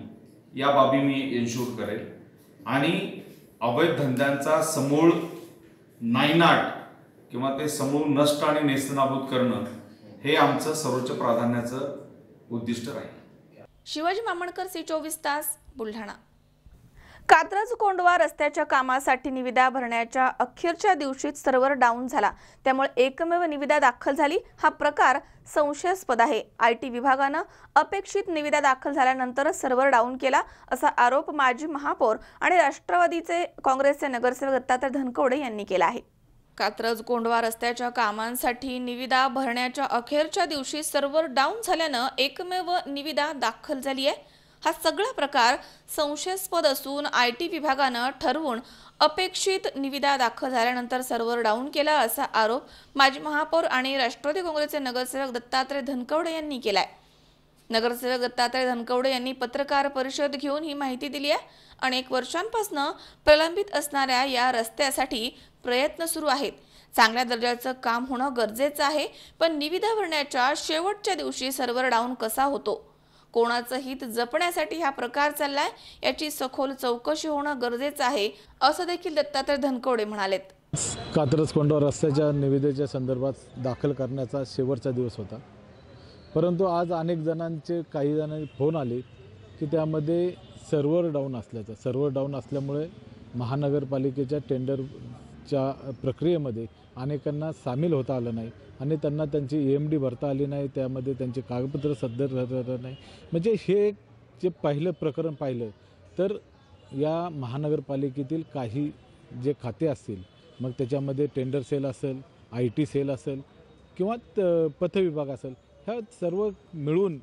या बाबी मी एन्श्योर करेल. आणि अवैध धंद्यांचा समूळ नायनाट किंवा ते समूळ नष्ट आणि नेस्तनाबूत करणं हे आमचं सर्वोच्च प्राधान्याचं उद्दिष्ट राहील. शिवाजी मामणकर, सी 24 तास, बुलढाणा. कात्रज कोंढवा रस्त्याच्या कामासाठी निविदा भरण्याच्या अखेरच्या दिवशीच सर्व्हर डाऊन झाला, त्यामुळे एकमेव निविदा दाखल झाली. हा प्रकार संशयास्पद आहे. IT विभागानं अपेक्षित निविदा दाखल झाल्यानंतरच सर्व्हर डाऊन केला असा आरोप माजी महापौर आणि राष्ट्रवादीचे काँग्रेसचे नगरसेवक दत्तात्रय धनकवडे यांनी केला आहे. कात्रज कोंढवा रस्त्याच्या कामांसाठी निविदा भरण्याच्या अखेरच्या दिवशी सर्व्हर डाऊन झाल्यानं एकमेव निविदा दाखल झाली आहे. हा सगळा प्रकार संशयास्पद असून IT विभागानं ठरवून अपेक्षित निविदा दाखल झाल्यानंतर सर्व्हर डाऊन केला असा आरोप माजी महापौर आणि राष्ट्रवादी काँग्रेसचे नगरसेवक दत्तात्रय धनकवडे यांनी केलाय. नगरसेवक दत्तात्रय धनकवडे यांनी पत्रकार परिषद घेऊन ही माहिती दिली आहे. अनेक वर्षांपासून प्रलंबित असणाऱ्या या रस्त्यासाठी प्रयत्न सुरू आहेत. चांगल्या दर्जाचं काम होणं गरजेचं आहे, पण निविदा भरण्याच्या शेवटच्या दिवशी सर्व्हर डाऊन कसा होतो, कोणाचं हित जपण्यासाठी हा प्रकार चाललाय याची सखोल चौकशी होणं गरजेचं आहे असं देखील दत्तात्रय धनकवडे म्हणालेत. कात्रज कोंढवा रस्त्याच्या निविदेच्या संदर्भात दाखल करण्याचा शेवटचा दिवस होता, परंतु आज काही जणांचे फोन आले की त्यामध्ये सर्व्हर डाऊन असल्यामुळे महानगरपालिकेच्या टेंडरच्या प्रक्रियेमध्ये अनेकांना सामील होता आलं नाही आणि त्यांना त्यांची EMD भरता आली नाही, त्यामध्ये त्यांचे कागदपत्र सदर राहत नाही. म्हणजे हे जे प्रकरण पाहिलं तर या महानगरपालिकेतील काही जे खाते असतील, मग त्याच्यामध्ये टेंडर सेल असेल, IT सेल असेल किंवा पथविभाग असेल, ह्या सर्व मिळून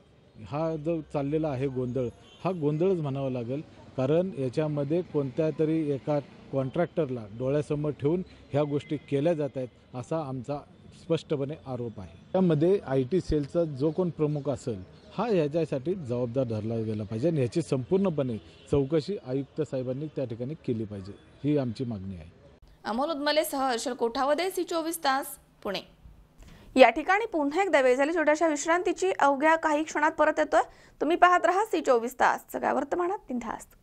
हा जो चाललेला आहे गोंधळ, हा गोंधळच म्हणावा लागेल. कारण याच्यामध्ये कोणत्या तरी एका कॉन्ट्रॅक्टरला डोळ्यासमोर ठेवून ह्या गोष्टी केल्या जात आहेत असा आमचा स्पष्टपणे आरोप आहे. त्यामध्ये IT सेलचा जो कोण प्रमुख असेल हा ह्याच्यासाठी जबाबदार धरला गेला पाहिजे आणि ह्याची संपूर्णपणे चौकशी आयुक्त साहेबांनी त्या ठिकाणी केली पाहिजे, ही आमची मागणी आहे. अमोल उदमलेसह हर्षल कोठावदे, C24 तास, पुणे. या ठिकाणी पुन्हा एकदा वेळ झाली छोट्याशा विश्रांतीची. अवघ्या काही क्षणात परत येतोय. तुम्ही पाहत राहा C24 तास, सगळ्या वर्तमानात बिनधास्त.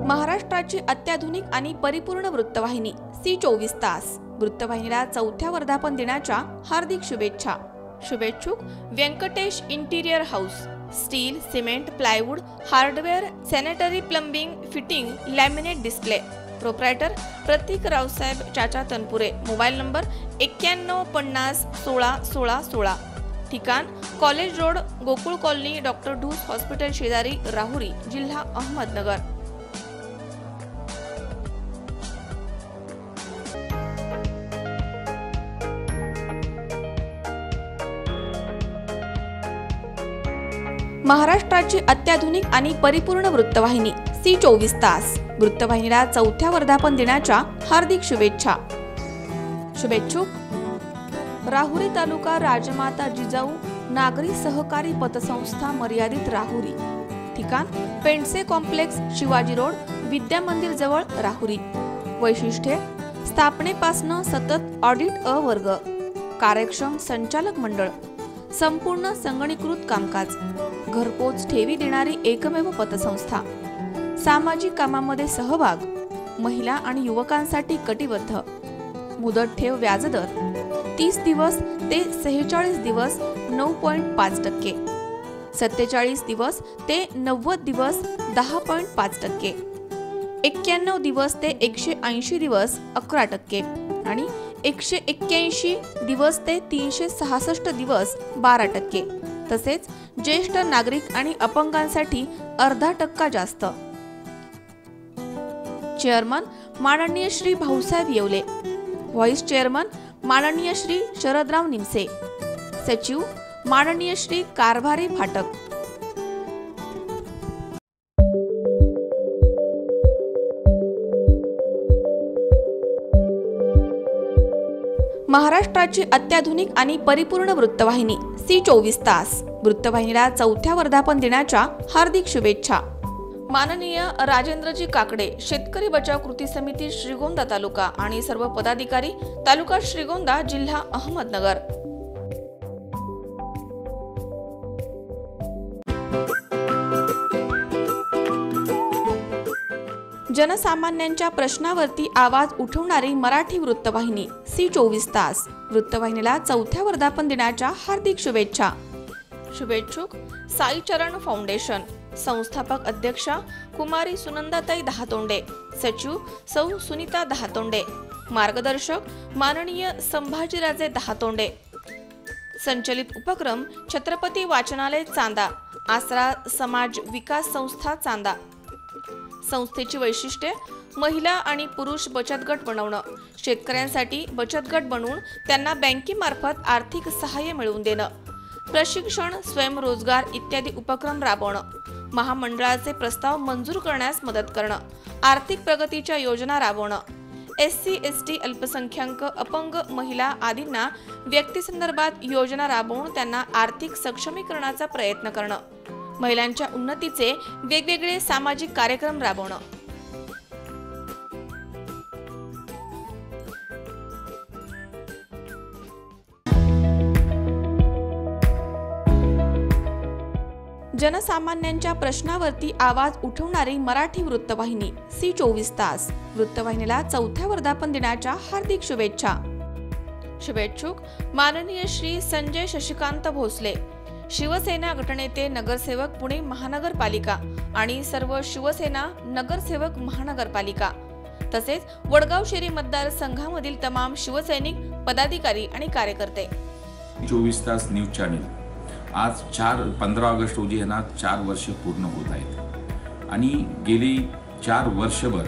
महाराष्ट्राची अत्याधुनिक आणि परिपूर्ण वृत्तवाहिनी C24 तास. वृत्तवाहिनीला 4थ्या वर्धापन दिनाच्या हार्दिक शुभेच्छा. शुभेच्छुक Venkatesh interior house, steel, cement, plywood, hardware, sanitary, plumbing, fitting, laminate display. Proprietor Prateek Raosaheb Chacha Tanpure. Mobile number 9150 16 16 16. ठिकाण college road, Gokul colony, doctor Dhus hospital शेजारी, राहुरी, जिल्हा अहमदनगर. महाराष्ट्राची अत्याधुनिक आणि परिपूर्ण वृत्तवाहिनी C24 तास. वृत्तवाहिनीला 4थ्या वर्धापन दिनाच्या हार्दिक शुभेच्छा. शुभेच्छुक राहुरी तालुका राजमाता जिजाऊ नागरी सहकारी पतसंस्था मर्यादित, राहुरी. ठिकाण पेंडसे कॉम्प्लेक्स, शिवाजी रोड, विद्या मंदिर जवळ, राहुरी. वैशिष्ट्ये स्थापनेपासून सतत ऑडिट वर्ग, कार्यक्षम संचालक मंडळ, संपूर्ण संगणकीकृत कामकाज, घरपोच ठेवी देणारी एकमेव पतसंस्था, सामाजिक कामामध्ये सहभाग, महिला आणि युवकांसाठी कटिबद्ध, मुदत ठेव व्याजदर 30 दिवस ते 46 दिवस 9.5%, 47 दिवस ते 90 दिवस 10.5%, 91 दिवस ते 180 दिवस 11% आणि 181 दिवस ते 366 दिवस 12%. तसेच ज्येष्ठ नागरिक आणि अपंगांसाठी अर्धा टक्का जास्त. चेअरमन माननीय श्री भाऊसाहेब येवले. व्हाईस चेअरमन माननीय श्री शरदराव निमसे. सचिव माननीय श्री कारभारी फाटक. महाराष्ट्राची अत्याधुनिक आणि परिपूर्ण वृत्तवाहिनी C24 तास. वृत्तवाहिनीला 4थ्या वर्धापन दिनाच्या हार्दिक शुभेच्छा. माननीय राजेंद्रजी काकडे, शेतकरी बचाव कृती समिती, श्रीगोंदा तालुका आणि सर्व पदाधिकारी, तालुका श्रीगोंदा, जिल्हा अहमदनगर. जनसामान्यांच्या प्रश्नावरती आवाज उठवणारी मराठी वृत्तवाहिनी C24 तास. वृत्तवाहिनीला 4थ्या वर्धापन दिनाच्या हार्दिक शुभेच्छा. शुभेच्छुक साईचरण फाउंडेशन. संस्थापक अध्यक्षा कुमारी सुनंदाताई दहातोंडे, सचिव सौ सुनीता दहातोंडे, मार्गदर्शक माननीय संभाजीराजे दहातोंडे. संचलित उपक्रम छत्रपती वाचनालय चांदा, आसरा समाज विकास संस्था चांदा. संस्थेची वैशिष्ट्ये: महिला आणि पुरुष बचत गट बनवणं, शेतकऱ्यांसाठी बचत गट बनवून त्यांना बँकेमार्फत आर्थिक सहाय्य मिळवून देणं, प्रशिक्षण, स्वयंरोजगार इत्यादी उपक्रम राबवणं, महामंडळाचे प्रस्ताव मंजूर करण्यास मदत करणं, आर्थिक प्रगतीच्या योजना राबवणं, SC ST अल्पसंख्याक अपंग महिला आदींना व्यक्तीसंदर्भात योजना राबवून त्यांना आर्थिक सक्षमीकरणाचा प्रयत्न करणं, महिलांच्या उन्नतीचे वेगवेगळे सामाजिक कार्यक्रम राबवणं. जनसामान्यांच्या प्रश्नावरती आवाज उठवणारी मराठी वृत्तवाहिनी C24 तास. वृत्तवाहिनीला 4थ्या वर्धापन दिनाच्या हार्दिक शुभेच्छा. शुभेच्छुक माननीय श्री संजय शशिकांत भोसले, शिवसेना गटनेते, नगरसेवक पुणे महानगरपालिका आणि सर्व शिवसेना नगरसेवक महानगरपालिका, तसेच वडगाव शेरी मतदारसंघामधील तमाम शिवसैनिक, पदाधिकारी आणि कार्यकर्ते. 24 तास न्यूज चॅनल आज 15 ऑगस्ट रोजी यांना 4 वर्ष पूर्ण होत आहेत आणि गेली 4 वर्षभर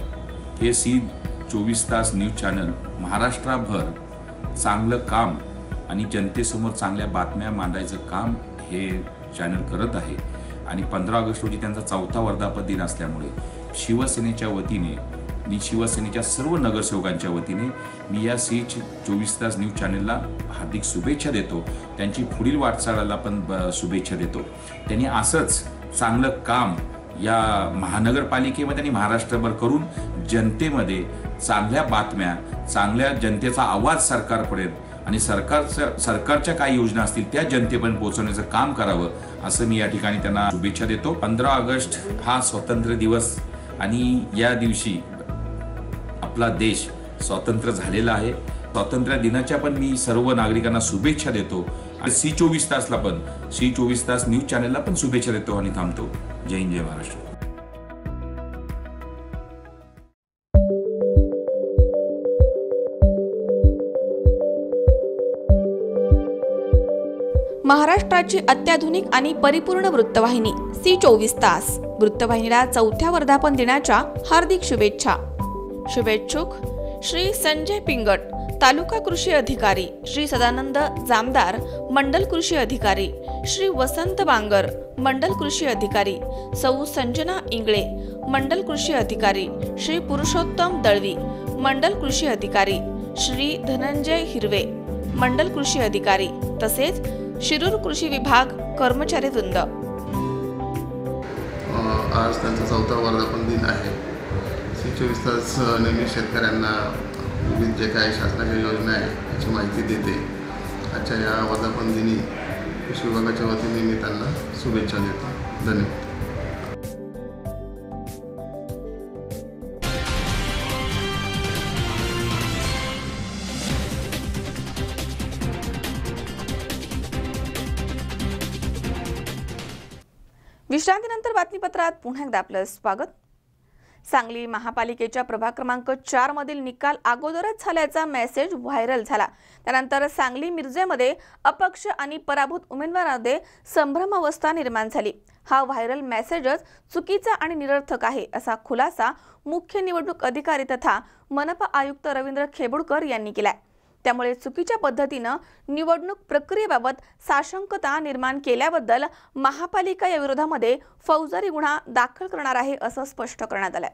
हे C24 तास न्यूज चॅनल महाराष्ट्रभर चांगलं काम आणि जनतेसमोर चांगल्या बातम्या मांडायचं काम हे चॅनल करत आहे. आणि 15 ऑगस्ट रोजी त्यांचा 4था वर्धापन दिन असल्यामुळे शिवसेनेच्या वतीने मी शिवसेनेच्या सर्व नगरसेवकांच्या वतीने मी या C24 तास न्यूज चॅनलला हार्दिक शुभेच्छा देतो. त्यांची पुढील वाटचालीला पण शुभेच्छा देतो. त्यांनी असंच चांगलं काम या महानगरपालिकेमध्ये आणि महाराष्ट्रभर करून जनतेमध्ये चांगल्या बातम्या, चांगल्या जनतेचा आवाज सरकारपर्यंत आणि सरकारच्या काही योजना असतील त्या जनतेपर्यंत पोहोचवण्याचं काम करावं असं मी या ठिकाणी त्यांना शुभेच्छा देतो. 15 ऑगस्ट हा स्वातंत्र्य दिवस आणि या दिवशी आपला देश स्वतंत्र झालेला आहे. स्वातंत्र्य दिनाच्या पण मी सर्व नागरिकांना शुभेच्छा देतो आणि C24 तासला पण C24 तास न्यूज चॅनलला पण शुभेच्छा देतो आणि थांबतो. जय हिंद, जय महाराष्ट्र. महाराष्ट्राची अत्याधुनिक आणि परिपूर्ण वृत्तवाहिनी C24 तास. वृत्तवाहिनीला 4थ्या वर्धापन दिनाच्या हार्दिक शुभेच्छा. शुभेच्छुक श्री संजय पिंगट, तालुका कृषी अधिकारी, श्री सदानंद जामदार, मंडल कृषी अधिकारी, श्री वसंत बांगर, मंडल कृषी अधिकारी, सौ संजना इंगळे, मंडल कृषी अधिकारी, श्री पुरुषोत्तम दळवी, मंडल कृषी अधिकारी, श्री धनंजय हिरवे, मंडल कृषी अधिकारी, तसेच शिरूर कृषी विभाग कर्मचारी वृंद. आज त्यांचा 4था वर्धापन दिन आहे. C24 तास नेहमी शेतकऱ्यांना विविध जे काही शासनाच्या योजना आहे याची माहिती देते. आजच्या या वर्धापन दिनी कृषी विभागाच्या वतीने मी त्यांना शुभेच्छा देतो. धन्यवाद. विश्रांतीनंतर बातमीपत्रात पुन्हा एकदा आपलं स्वागत. सांगली महापालिकेच्या प्रभाग क्रमांक 4 मधील निकाल अगोदरच झाल्याचा मेसेज व्हायरल झाला. त्यानंतर सांगली मिरजेमध्ये अपक्ष आणि पराभूत उमेदवारांमध्ये संभ्रमावस्था निर्माण झाली. हा व्हायरल मेसेजच चुकीचा आणि निरर्थक आहे असा खुलासा मुख्य निवडणूक अधिकारी तथा मनपा आयुक्त रवींद्र खेबुडकर यांनी केलाय. त्यामुळे चुकीच्या पद्धतीनं निवडणूक प्रक्रियेबाबत साशंकता निर्माण केल्याबद्दल महापालिका या विरोधामध्ये फौजदारी गुन्हा दाखल करणार आहे असं स्पष्ट करण्यात आलंय.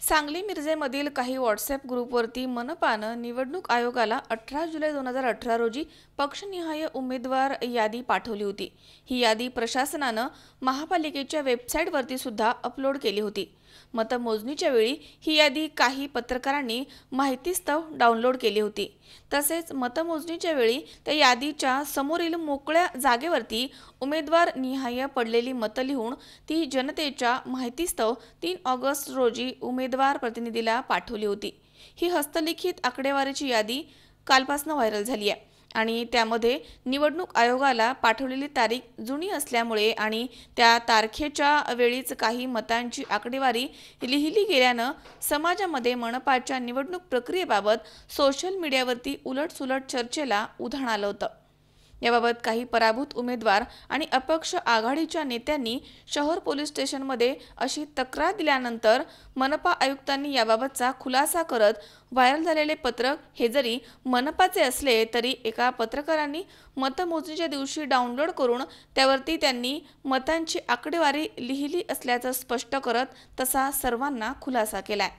सांगली मिरजेमधील काही व्हॉट्सअप ग्रुपवरती मनपानं निवडणूक आयोगाला 18 जुलै 2018 रोजी पक्षनिहाय उमेदवार यादी पाठवली होती. ही यादी प्रशासनानं महापालिकेच्या वेबसाईटवरती सुद्धा अपलोड केली होती. मतमोजणीच्या वेळी ही यादी काही पत्रकारांनी माहितीस्तव डाउनलोड केली होती. तसेच मतमोजणीच्या वेळी त्या यादीच्या समोरील मोकळ्या जागेवरती उमेदवार निहाय पडलेली मतं लिहून ती जनतेच्या माहितीस्तव 3 ऑगस्ट रोजी उमेदवार प्रतिनिधीला पाठवली होती. ही हस्तलिखित आकडेवारीची यादी कालपासून व्हायरल झाली आहे आणि त्यामध्ये निवडणूक आयोगाला पाठवलेली तारीख जुनी असल्यामुळे आणि त्या तारखेच्या वेळीच काही मतांची आकडेवारी लिहिली गेल्यानं समाजामध्ये मनपाच्या निवडणूक प्रक्रियेबाबत सोशल मीडियावरती उलटसुलट चर्चेला उधाण आलं होतं. याबाबत काही पराभूत उमेदवार आणि अपक्ष आघाडीच्या नेत्यांनी शहर पोलीस स्टेशनमध्ये अशी तक्रार दिल्यानंतर मनपा आयुक्तांनी याबाबतचा खुलासा करत व्हायरल झालेले पत्रक हे जरी मनपाचे असले तरी एका पत्रकारांनी मतमोजणीच्या दिवशी डाउनलोड करून त्यावरती त्यांनी मतांची आकडेवारी लिहिली असल्याचं स्पष्ट करत तसा सर्वांना खुलासा केलाय.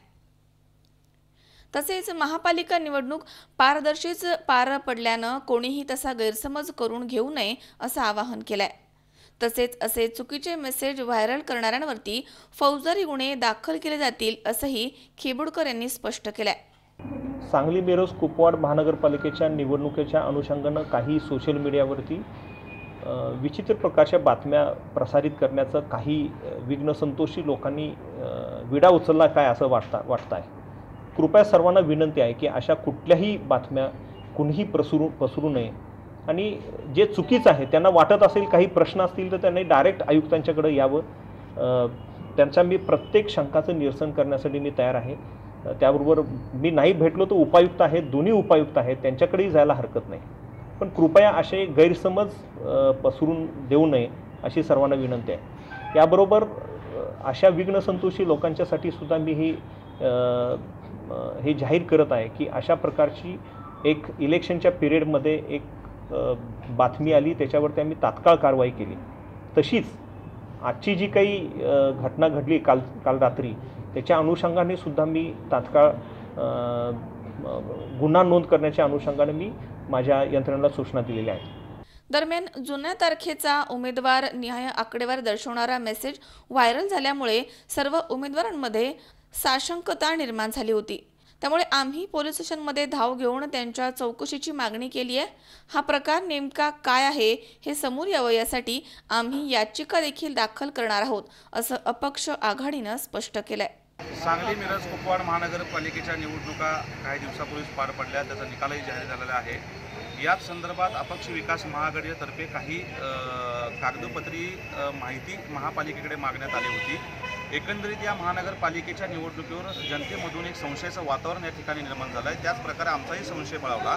तसेच महापालिका निवडणूक पारदर्शीच पार पडल्यानं कोणीही तसा गैरसमज करून घेऊ नये असं आवाहन केलंय. तसेच असे चुकीचे मेसेज व्हायरल करणाऱ्यांवरती फौजदारी गुन्हे दाखल केले जातील असंही खेबुडकर यांनी स्पष्ट केलंय. सांगली मिरज कुपवाड महानगरपालिकेच्या निवडणुकीच्या अनुषंगानं काही सोशल मीडियावरती विचित्र प्रकारच्या बातम्या प्रसारित करण्याचं काही विघ्नसंतोषी लोकांनी विडा उचलला काय असं वाटतं आहे. कृपया सर्वांना विनंती आहे की अशा कुठल्याही बातम्या कुणीही पसरू नये आणि जे चुकीचं आहे त्यांना वाटत असेल काही प्रश्न असतील तर त्यांनी डायरेक्ट आयुक्तांच्याकडे यावं. त्यांच्या मी प्रत्येक शंकाचं निरसन करण्यासाठी मी तयार आहे. त्याबरोबर मी नाही भेटलो तर उपायुक्त आहेत, दोन्ही उपायुक्त आहेत, त्यांच्याकडेही जायला हरकत नाही. पण कृपया असे गैरसमज पसरून देऊ नये अशी सर्वांना विनंती आहे. याबरोबर अशा विघ्नसंतोषी लोकांच्यासाठी सुद्धा मी हे जाहीर करत आहे की अशा प्रकारची एक इलेक्शनच्या पिरियडमध्ये एक बातमी आली, त्याच्यावरती आम्ही तात्काळ कारवाई केली. तशीच आजची जी काही घटना घडली काल रात्री त्याच्या अनुषंगाने सुद्धा मी तात्काळ गुन्हा नोंद करण्याच्या अनुषंगाने मी माझ्या यंत्रणेला सूचना दिलेल्या आहेत. दरम्यान जुन्या तारखेचा उमेदवार निहाय आकडेवारी दर्शवणारा मेसेज व्हायरल झाल्यामुळे सर्व उमेदवारांमध्ये साशंकता निर्माण झाली होती. त्यामुळे आम्ही पोलीस स्टेशनमध्ये धाव घेऊन त्यांच्या चौकशीची मागणी केली आहे. हा प्रकार नेमका काय आहे हे समोर यावं यासाठी आम्ही याचिका देखील दाखल करणार आहोत असं अपक्ष आघाडीनं स्पष्ट केलंय. सांगली मिरज कुपवाड महानगरपालिकेच्या निवडणुका काही दिवसापूर्वीच पार पडल्या, त्याचा निकालही जाहीर झालेला आहे. याच संदर्भात अपक्ष विकास महाआघाडीतर्फे काही कागदपत्री माहिती महापालिकेकडे मागण्यात आली होती. एकंदरीत या महानगरपालिकेच्या निवडणुकीवर जनतेमधून एक संशयाचं वातावरण या ठिकाणी निर्माण झालं आहे. त्याच प्रकारे आमचाही संशय बळावला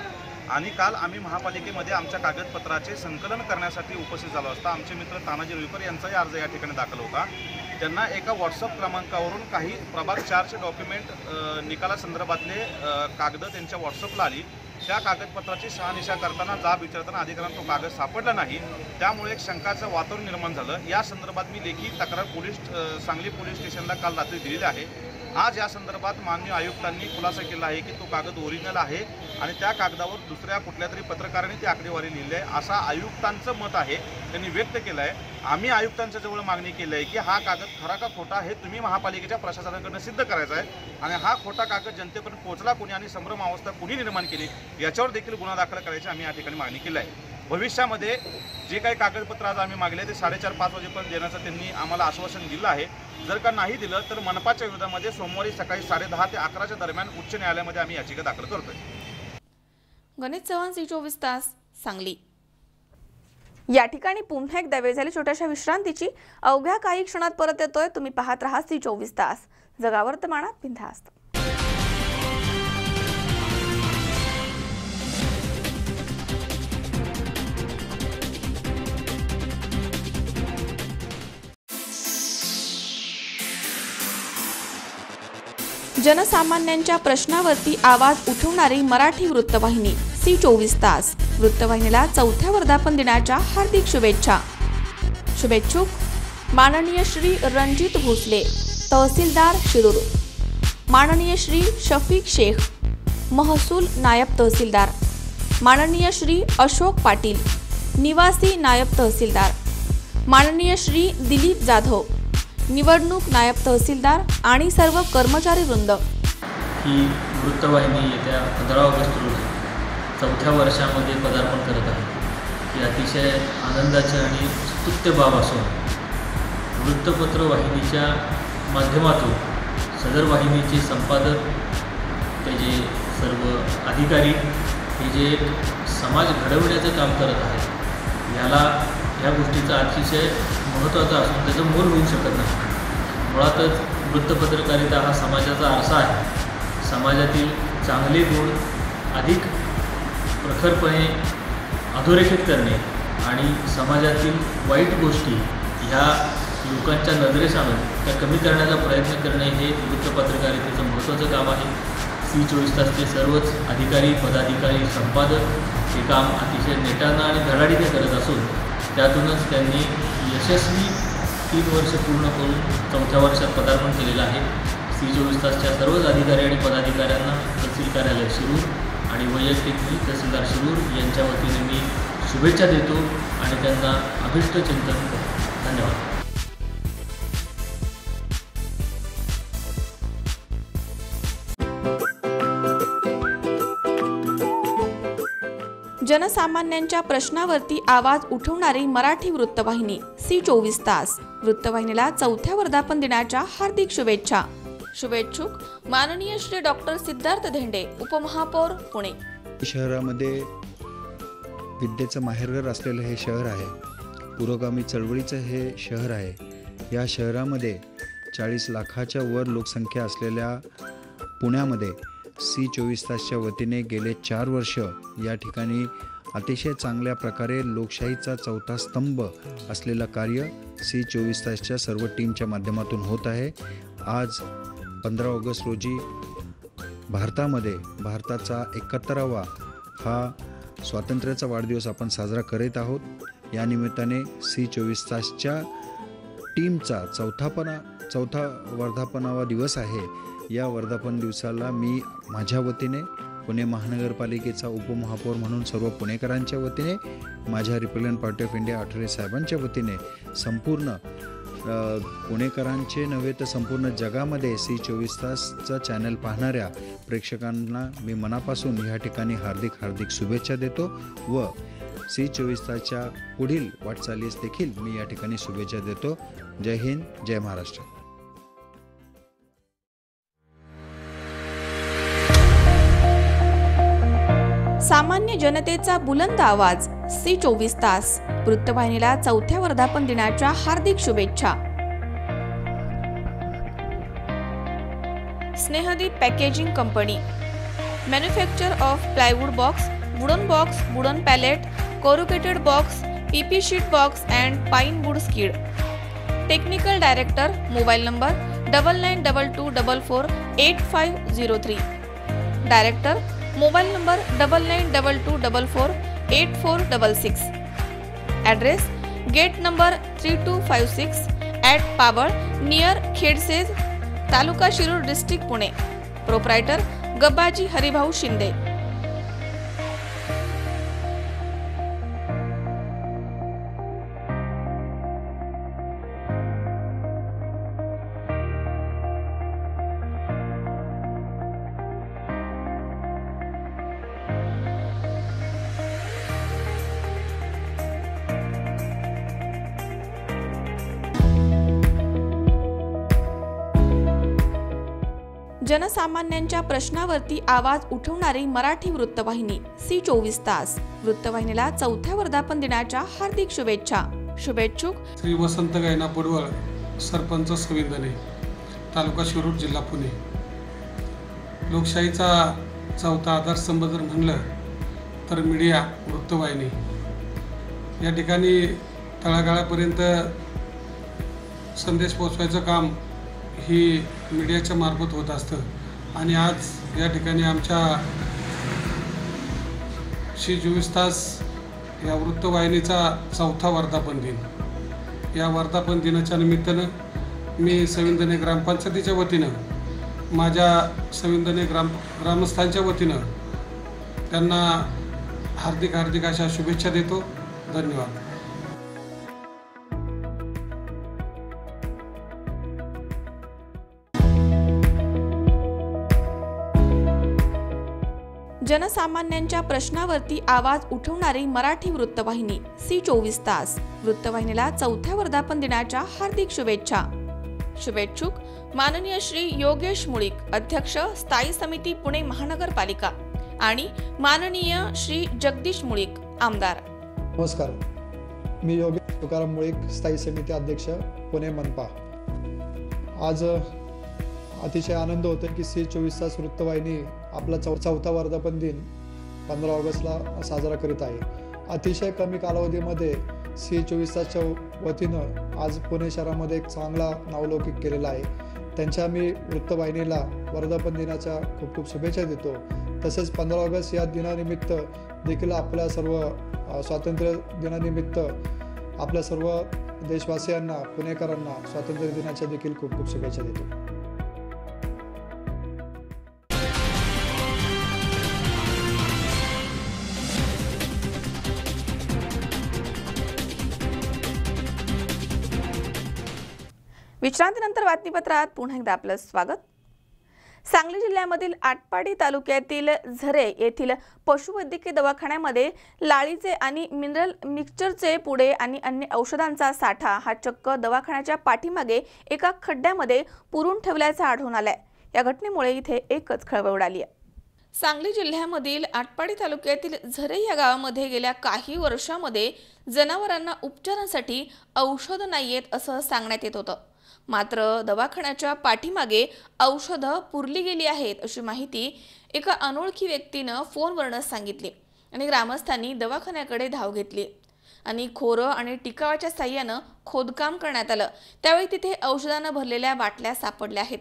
आणि काल आम्ही महापालिकेमध्ये आमच्या कागदपत्राचे संकलन करण्यासाठी उपस्थित झालो असता आमचे मित्र तानाजी रुईकर यांचाही अर्ज या ठिकाणी दाखल होता. त्यांना एका व्हॉट्सअप क्रमांकावरून काही प्रभाग 4चे डॉक्युमेंट निकालासंदर्भातले कागद त्यांच्या व्हॉट्सअपला आली. त्या कागदपत्राची शहानिशा करताना जाब विचारताना अधिकाऱ्यांना तो कागद सापडला नाही. त्यामुळे एक शंकाचं वातावरण निर्माण झालं. या संदर्भात मी लेखी तक्रार सांगली पोलीस स्टेशनला काल रात्री दिलेली आहे. आज या संदर्भात माननीय आयुक्तांनी खुलासा केला आहे की तो कागद ओरिजिनल आहे आणि त्या कागदावर दुसऱ्या कुठल्या तरी पत्रकाराने ती आकडेवारी लिहिली आहे असा आयुक्तांचं मत आहे, त्यांनी व्यक्त केलं आहे. आम्ही आयुक्तांच्या जवळ मागणी केली आहे की हा कागद खरा का खोटा हे तुम्ही महापालिकेच्या प्रशासनाकडून सिद्ध करायचा आहे आणि हा खोटा कागद जनतेपर्यंत पोहोचला कोणी आणि संभ्रम अवस्था कुणी निर्माण केली याच्यावर देखील गुन्हा दाखल करायची आम्ही या ठिकाणी मागणी केली आहे. भविष्यामध्ये जे काही कागदपत्र आज आम्ही मागले ते 4:30-5 वाजेपर्यंत देण्याचं त्यांनी आम्हाला आश्वासन दिलं आहे. जर का नाही दिलं तर मनपाच्या विरोधामध्ये सोमवारी सकाळी 10:30 ते 11च्या दरम्यान उच्च न्यायालयामध्ये आम्ही याचिका दाखल करतोय. गणेश चव्हाण, C24 तास, सांगली. या ठिकाणी पुन्हा एकदा वेळ झाली छोट्याशा विश्रांतीची. अवघ्या काही क्षणात परत येतोय. तुम्ही पाहत राहा C24 तास, जगा वर्तमानात बिनधास्त. जनसामान्यांच्या प्रश्नावरती आवाज उठवणारी मराठी वृत्तवाहिनी C24 तास. वृत्तवाहिनीला 4थ्या वर्धापन दिनाच्या हार्दिक शुभेच्छा. शुभेच्छुक माननीय श्री रणजित भोसले, तहसीलदार शिरूर. माननीय श्री शफीक शेख, महसूल नायब तहसीलदार. माननीय श्री अशोक पाटील, निवासी नायब तहसीलदार. माननीय श्री दिलीप जाधव, निवडणूक नायब तहसीलदार आणि सर्व कर्मचारी वृंद। ही वृत्तवाहिनी येत्या 15 ऑगस्ट रोजी 4थ्या वर्षामध्ये पदार्पण करत आहे। ही अतिशय आनंदाची आणि स्तुत्य बाब असून वृत्तपत्र वाहिनीच्या माध्यमातून सदर वाहिनीचे संपादक, त्याचे सर्व अधिकारी हे जे एक समाज घडवण्याचं काम करत आहेत, ह्या गोष्टीचा अतिशय महत्त्वाचा असून त्याचं मोल होऊ शकत नाही। मुळातच वृत्तपत्रकारिता हा समाजाचा आरसा आहे। समाजातील चांगले गुण अधिक प्रखरपणे अधोरेखित करणे आणि समाजातील वाईट गोष्टी ह्या लोकांच्या नजरेस आणून त्या कमी करण्याचा प्रयत्न करणे हे वृत्तपत्रकारितेचं महत्त्वाचं काम आहे। C24 तासचे सर्वच अधिकारी, पदाधिकारी, संपादक हे काम अतिशय नेटानं आणि धडाडीने करत असून त्यातूनच त्यांनी यशस्वी 3 वर्ष पूर्ण करून 4थ्या वर्षात पदार्पण केलेलं आहे। C24 तासच्या सर्वच अधिकारी आणि पदाधिकाऱ्यांना तहसील कार्यालय शिरूर आणि वैयक्तिक मी तहसीलदार शिरूर यांच्या वतीने मी शुभेच्छा देतो आणि त्यांना अभिष्ट चिंतन करतो। धन्यवाद। जनसामान्यांच्या प्रश्नावरती आवाज उठवणारी मराठी वृत्तवाहिनी C24 तास। वृत्तवाहिनीला 4थ्या वर्धापन दिनाच्या हार्दिक शुभेच्छा। शुभेच्छुक माननीय श्री डॉक्टर सिद्धार्थ धेंडे, उपमहापौर, पुणे। शहरामध्ये विद्येचं माहेरघर असलेलं हे शहर आहे। पुरोगामी चळवळीचं हे शहर आहे। या शहरामध्ये 40 लाखाच्या वर लोकसंख्या असलेल्या पुण्यामध्ये C24 तासच्या वतीने गेले 4 वर्ष या ठिकाणी अतिशय चांगल्या प्रकारे लोकशाहीचा 4था स्तंभ असलेलं कार्य C24 तासच्या सर्व टीमच्या माध्यमातून होत आहे। आज 15 ऑगस्ट रोजी भारतामध्ये भारताचा 71वा हा स्वातंत्र्याचा वाढदिवस आपण साजरा करीत आहोत। या निमित्ताने C24 तासच्या टीमचा 4था वर्धापनावा दिवस आहे। या वर्धापन दिवसाला मी माझ्या वतीने, पुणे महानगरपालिकेचा उपमहापौर म्हणून सर्व पुणेकरांच्या वतीने, माझ्या Republican party of India Athawale साहेबांच्या वतीने, संपूर्ण पुणेकरांचे नव्हे तर संपूर्ण जगामध्ये C24 तासचा चॅनल पाहणाऱ्या प्रेक्षकांना मी मनापासून या ठिकाणी हार्दिक शुभेच्छा देतो व C24 तासच्या पुढील वाटचालीस देखील मी या ठिकाणी शुभेच्छा देतो। जय हिंद, जय महाराष्ट्र। सामान्य जनतेचा बुलंद आवाज C24 तास। वृत्तवाहिनीला 4थ्या वर्धापन दिनाच्या हार्दिक शुभेच्छा। Snehdeep packaging company, manufacture of plywood box, wooden pallet, corrugated box, PP sheet box and pine wood skid. Technical director, mobile number 9922448503। Director, mobile number 9922448466। Address, gate number 3256 @ Pabal, near खेडसेज, तालुका शिरूर, डिस्ट्रिक्ट पुणे। प्रोप्रायटर गब्बाजी हरिभाऊ शिंदे। जनसामान्यांच्या प्रश्नावरती आवाज उठवणारी मराठी वृत्तवाहिनी C24 तास। वृत्तवाहिनीला 4थ्या वर्धापन दिनाच्या हार्दिक शुभेच्छा। शुभेच्छुक श्री वसंत गायना पडवळ, सरपंच सविंदने, तालुका शिरूर, जिल्हा पुणे। लोकशाहीचा 4था आधारस्तंभ जर म्हणलं तर मीडिया, वृत्तवाहिनी। या ठिकाणी तळागाळापर्यंत संदेश पोचवायचं काम ही मीडियाच्या मार्फत होत असतं आणि आज या ठिकाणी आमच्या C24 तास या वृत्तवाहिनीचा 4था वर्धापन दिन। या वर्धापन दिनाच्या निमित्तानं मी सविंदने ग्रामपंचायतीच्या वतीनं, माझ्या सविंदने ग्रामस्थांच्या वतीनं त्यांना हार्दिक अशा शुभेच्छा देतो। धन्यवाद। जनसामान्यांच्या प्रश्नावरती आवाज उठवणारी मराठी वृत्तवाहिनी C24 तास. वृत्तवाहिनीला 4थ्या वर्धापन दिनाच्या हार्दिक शुभेच्छा. शुभेच्छुक माननीय श्री योगेश मुळीक, अध्यक्ष स्थायी समिती पुणे महानगरपालिका आणि माननीय श्री जगदीश मुळीक, आमदार. नमस्कार, मी योगेश तुकाराम मुळीक, स्थायी समिती अध्यक्ष पुणे मनपा. आज अतिशय आनंद होतो की C24 तास वृत्तवाहिनी आपला 4था वर्धापन दिन 15 ऑगस्टला साजरा करीत आहे. अतिशय कमी कालावधीमध्ये C24 तासच्या वतीनं आज पुणे शहरामध्ये एक चांगला नावलौकिक केलेला आहे. त्यांच्या मी वृत्तवाहिनीला वर्धापन दिनाच्या खूप खूप शुभेच्छा देतो. तसेच 15 ऑगस्ट या दिनानिमित्त देखील आपल्या सर्व स्वातंत्र्य दिनानिमित्त आपल्या सर्व देशवासियांना, पुणेकरांना स्वातंत्र्य दिनाच्या देखील खूप खूप शुभेच्छा देतो. विश्रांतीनंतर बातमीपत्रात पुन्हा एकदा आपलं स्वागत. सांगली जिल्ह्यामधील आटपाडी तालुक्यातील झरे येथील पशुवैद्यकीय दवाखान्यामध्ये लाळीचे आणि मिनरल मिक्सचरचे पुडे आणि अन्य औषधांचा साठा हा चक्क दवाखान्याच्या पाठीमागे एका खड्ड्यामध्ये पुरून ठेवल्याचा आढळून आलाय. या घटनेमुळे इथे एकच खळबळ उडाली आहे. सांगली जिल्ह्यामधील आटपाडी तालुक्यातील झरे या गावामध्ये गेल्या काही वर्षांमध्ये जनावरांना उपचारांसाठी औषध नाहीयेत असं सांगण्यात येत होतं. मात्र दवाखान्याच्या पाठीमागे औषधं पुरली गेली आहेत अशी माहिती एका अनोळखी व्यक्तीनं फोनवरनं सांगितली आणि ग्रामस्थांनी दवाखान्याकडे धाव घेतली आणि खोरं आणि टिकावाच्या साह्यानं खोदकाम करण्यात आलं. त्यावेळी तिथे औषधानं भरलेल्या बाटल्या सापडल्या आहेत.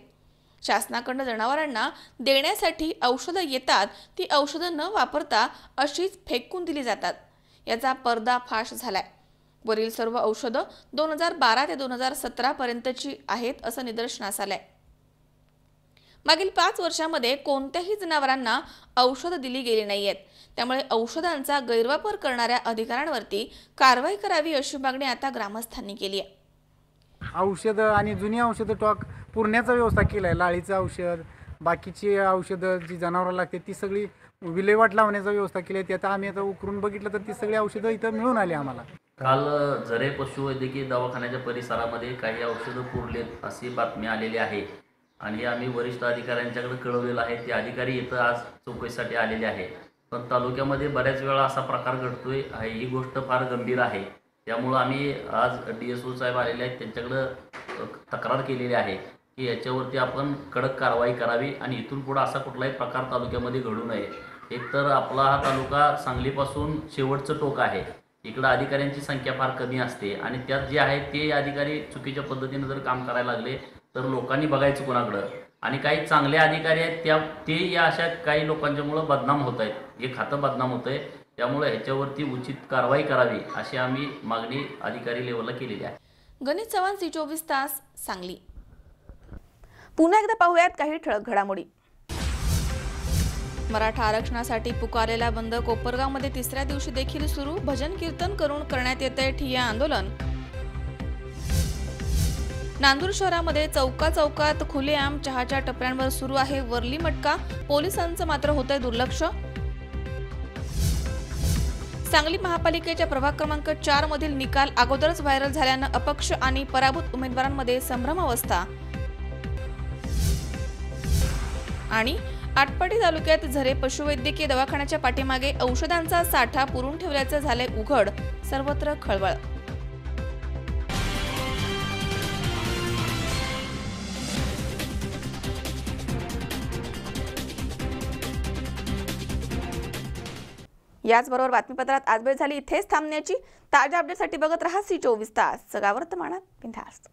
शासनाकडून जनावरांना देण्यासाठी औषधं येतात, ती औषधं न वापरता अशीच फेकून दिली जातात. याचा पर्दाफाश झालाय. वरील सर्व औषधं 2012 ते 2017 पर्यंतची आहेत असं निदर्शनास आलंय. मागील 5 वर्षांमध्ये कोणत्याही जनावरांना औषधं दिली गेली नाहीयेत. त्यामुळे औषधांचा गैरवापर करणाऱ्या अधिकाऱ्यांवरती कारवाई करावी अशी मागणी आता ग्रामस्थांनी केली आहे. औषधं आणि जुनी औषधं टॉक पुरण्याचा व्यवस्था केला आहे. लाळीचं औषध, बाकीची औषधं जी जनावरांना लागते ती सगळी विल्हेवाट लावण्याचा व्यवस्था केली आहे. त्यात आम्ही आता उकरून बघितलं तर ती सगळी औषधं इथं मिळून आली आम्हाला. काल झरे पशुवैद्यकीय दवाखान्याच्या परिसरामध्ये काही औषधं पुरलेत अशी बातमी आलेली आहे आणि आम्ही वरिष्ठ अधिकाऱ्यांच्याकडे कळवलेलं आहे. ते अधिकारी इथं आज चौकशीसाठी आलेले आहे. पण तालुक्यामध्ये बऱ्याच वेळा असा प्रकार घडतोय आहे. ही गोष्ट फार गंभीर आहे. त्यामुळं आम्ही आज DSO साहेब आलेले आहेत, त्यांच्याकडं तक्रार केलेली आहे की याच्यावरती आपण कडक कारवाई करावी आणि इथून पुढं असा कुठलाही प्रकार तालुक्यामध्ये घडू नये. एकतर आपला हा तालुका सांगलीपासून शेवटचं टोक आहे. इकडं अधिकाऱ्यांची संख्या फार कमी असते आणि त्यात जे आहे ते अधिकारी चुकीच्या पद्धतीने जर काम करायला लागले तर लोकांनी बघायचं कोणाकडं. आणि काही चांगले अधिकारी आहेत ते या अशा काही लोकांच्यामुळं बदनाम होत आहेत. हे खातं बदनाम होतं आहे. त्यामुळे ह्याच्यावरती उचित कारवाई करावी अशी आम्ही मागणी अधिकारी लेवलला केलेली आहे. गणेश चव्हाण, C24 तास, सांगली. पुन्हा एकदा पाहूयात काही ठळक घडामोडी. मराठा आरक्षणासाठी पुकारलेला बंद कोपरगावमध्ये 3ऱ्या दिवशी देखील सुरू. भजन कीर्तन करून करण्यात येतंय ठिय्या आंदोलन. नांदूर शहरामध्ये चौकात खुलेआम चहाच्या टपऱ्यांवर सुरू आहे वर्ली मटका. पोलिसांचं मात्र होतंय दुर्लक्ष. सांगली महापालिकेच्या प्रभाग क्रमांक 4 मधील निकाल अगोदरच व्हायरल झाल्यानं अपक्ष आणि पराभूत उमेदवारांमध्ये संभ्रमावस्था. आणि आटपाडी तालुक्यात झरे पशुवैद्यकीय दवाखान्याच्या पाठीमागे औषधांचा साठा पुरून ठेवल्याचं झालंय उघड. सर्वत्र खळबळ. याचबरोबर बातमीपत्रात आज वेळ झाली इथेच थांबण्याची. ताज्या अपडेटसाठी बघत रहा C24 तास, जगावर्तमानात बिनधास्त.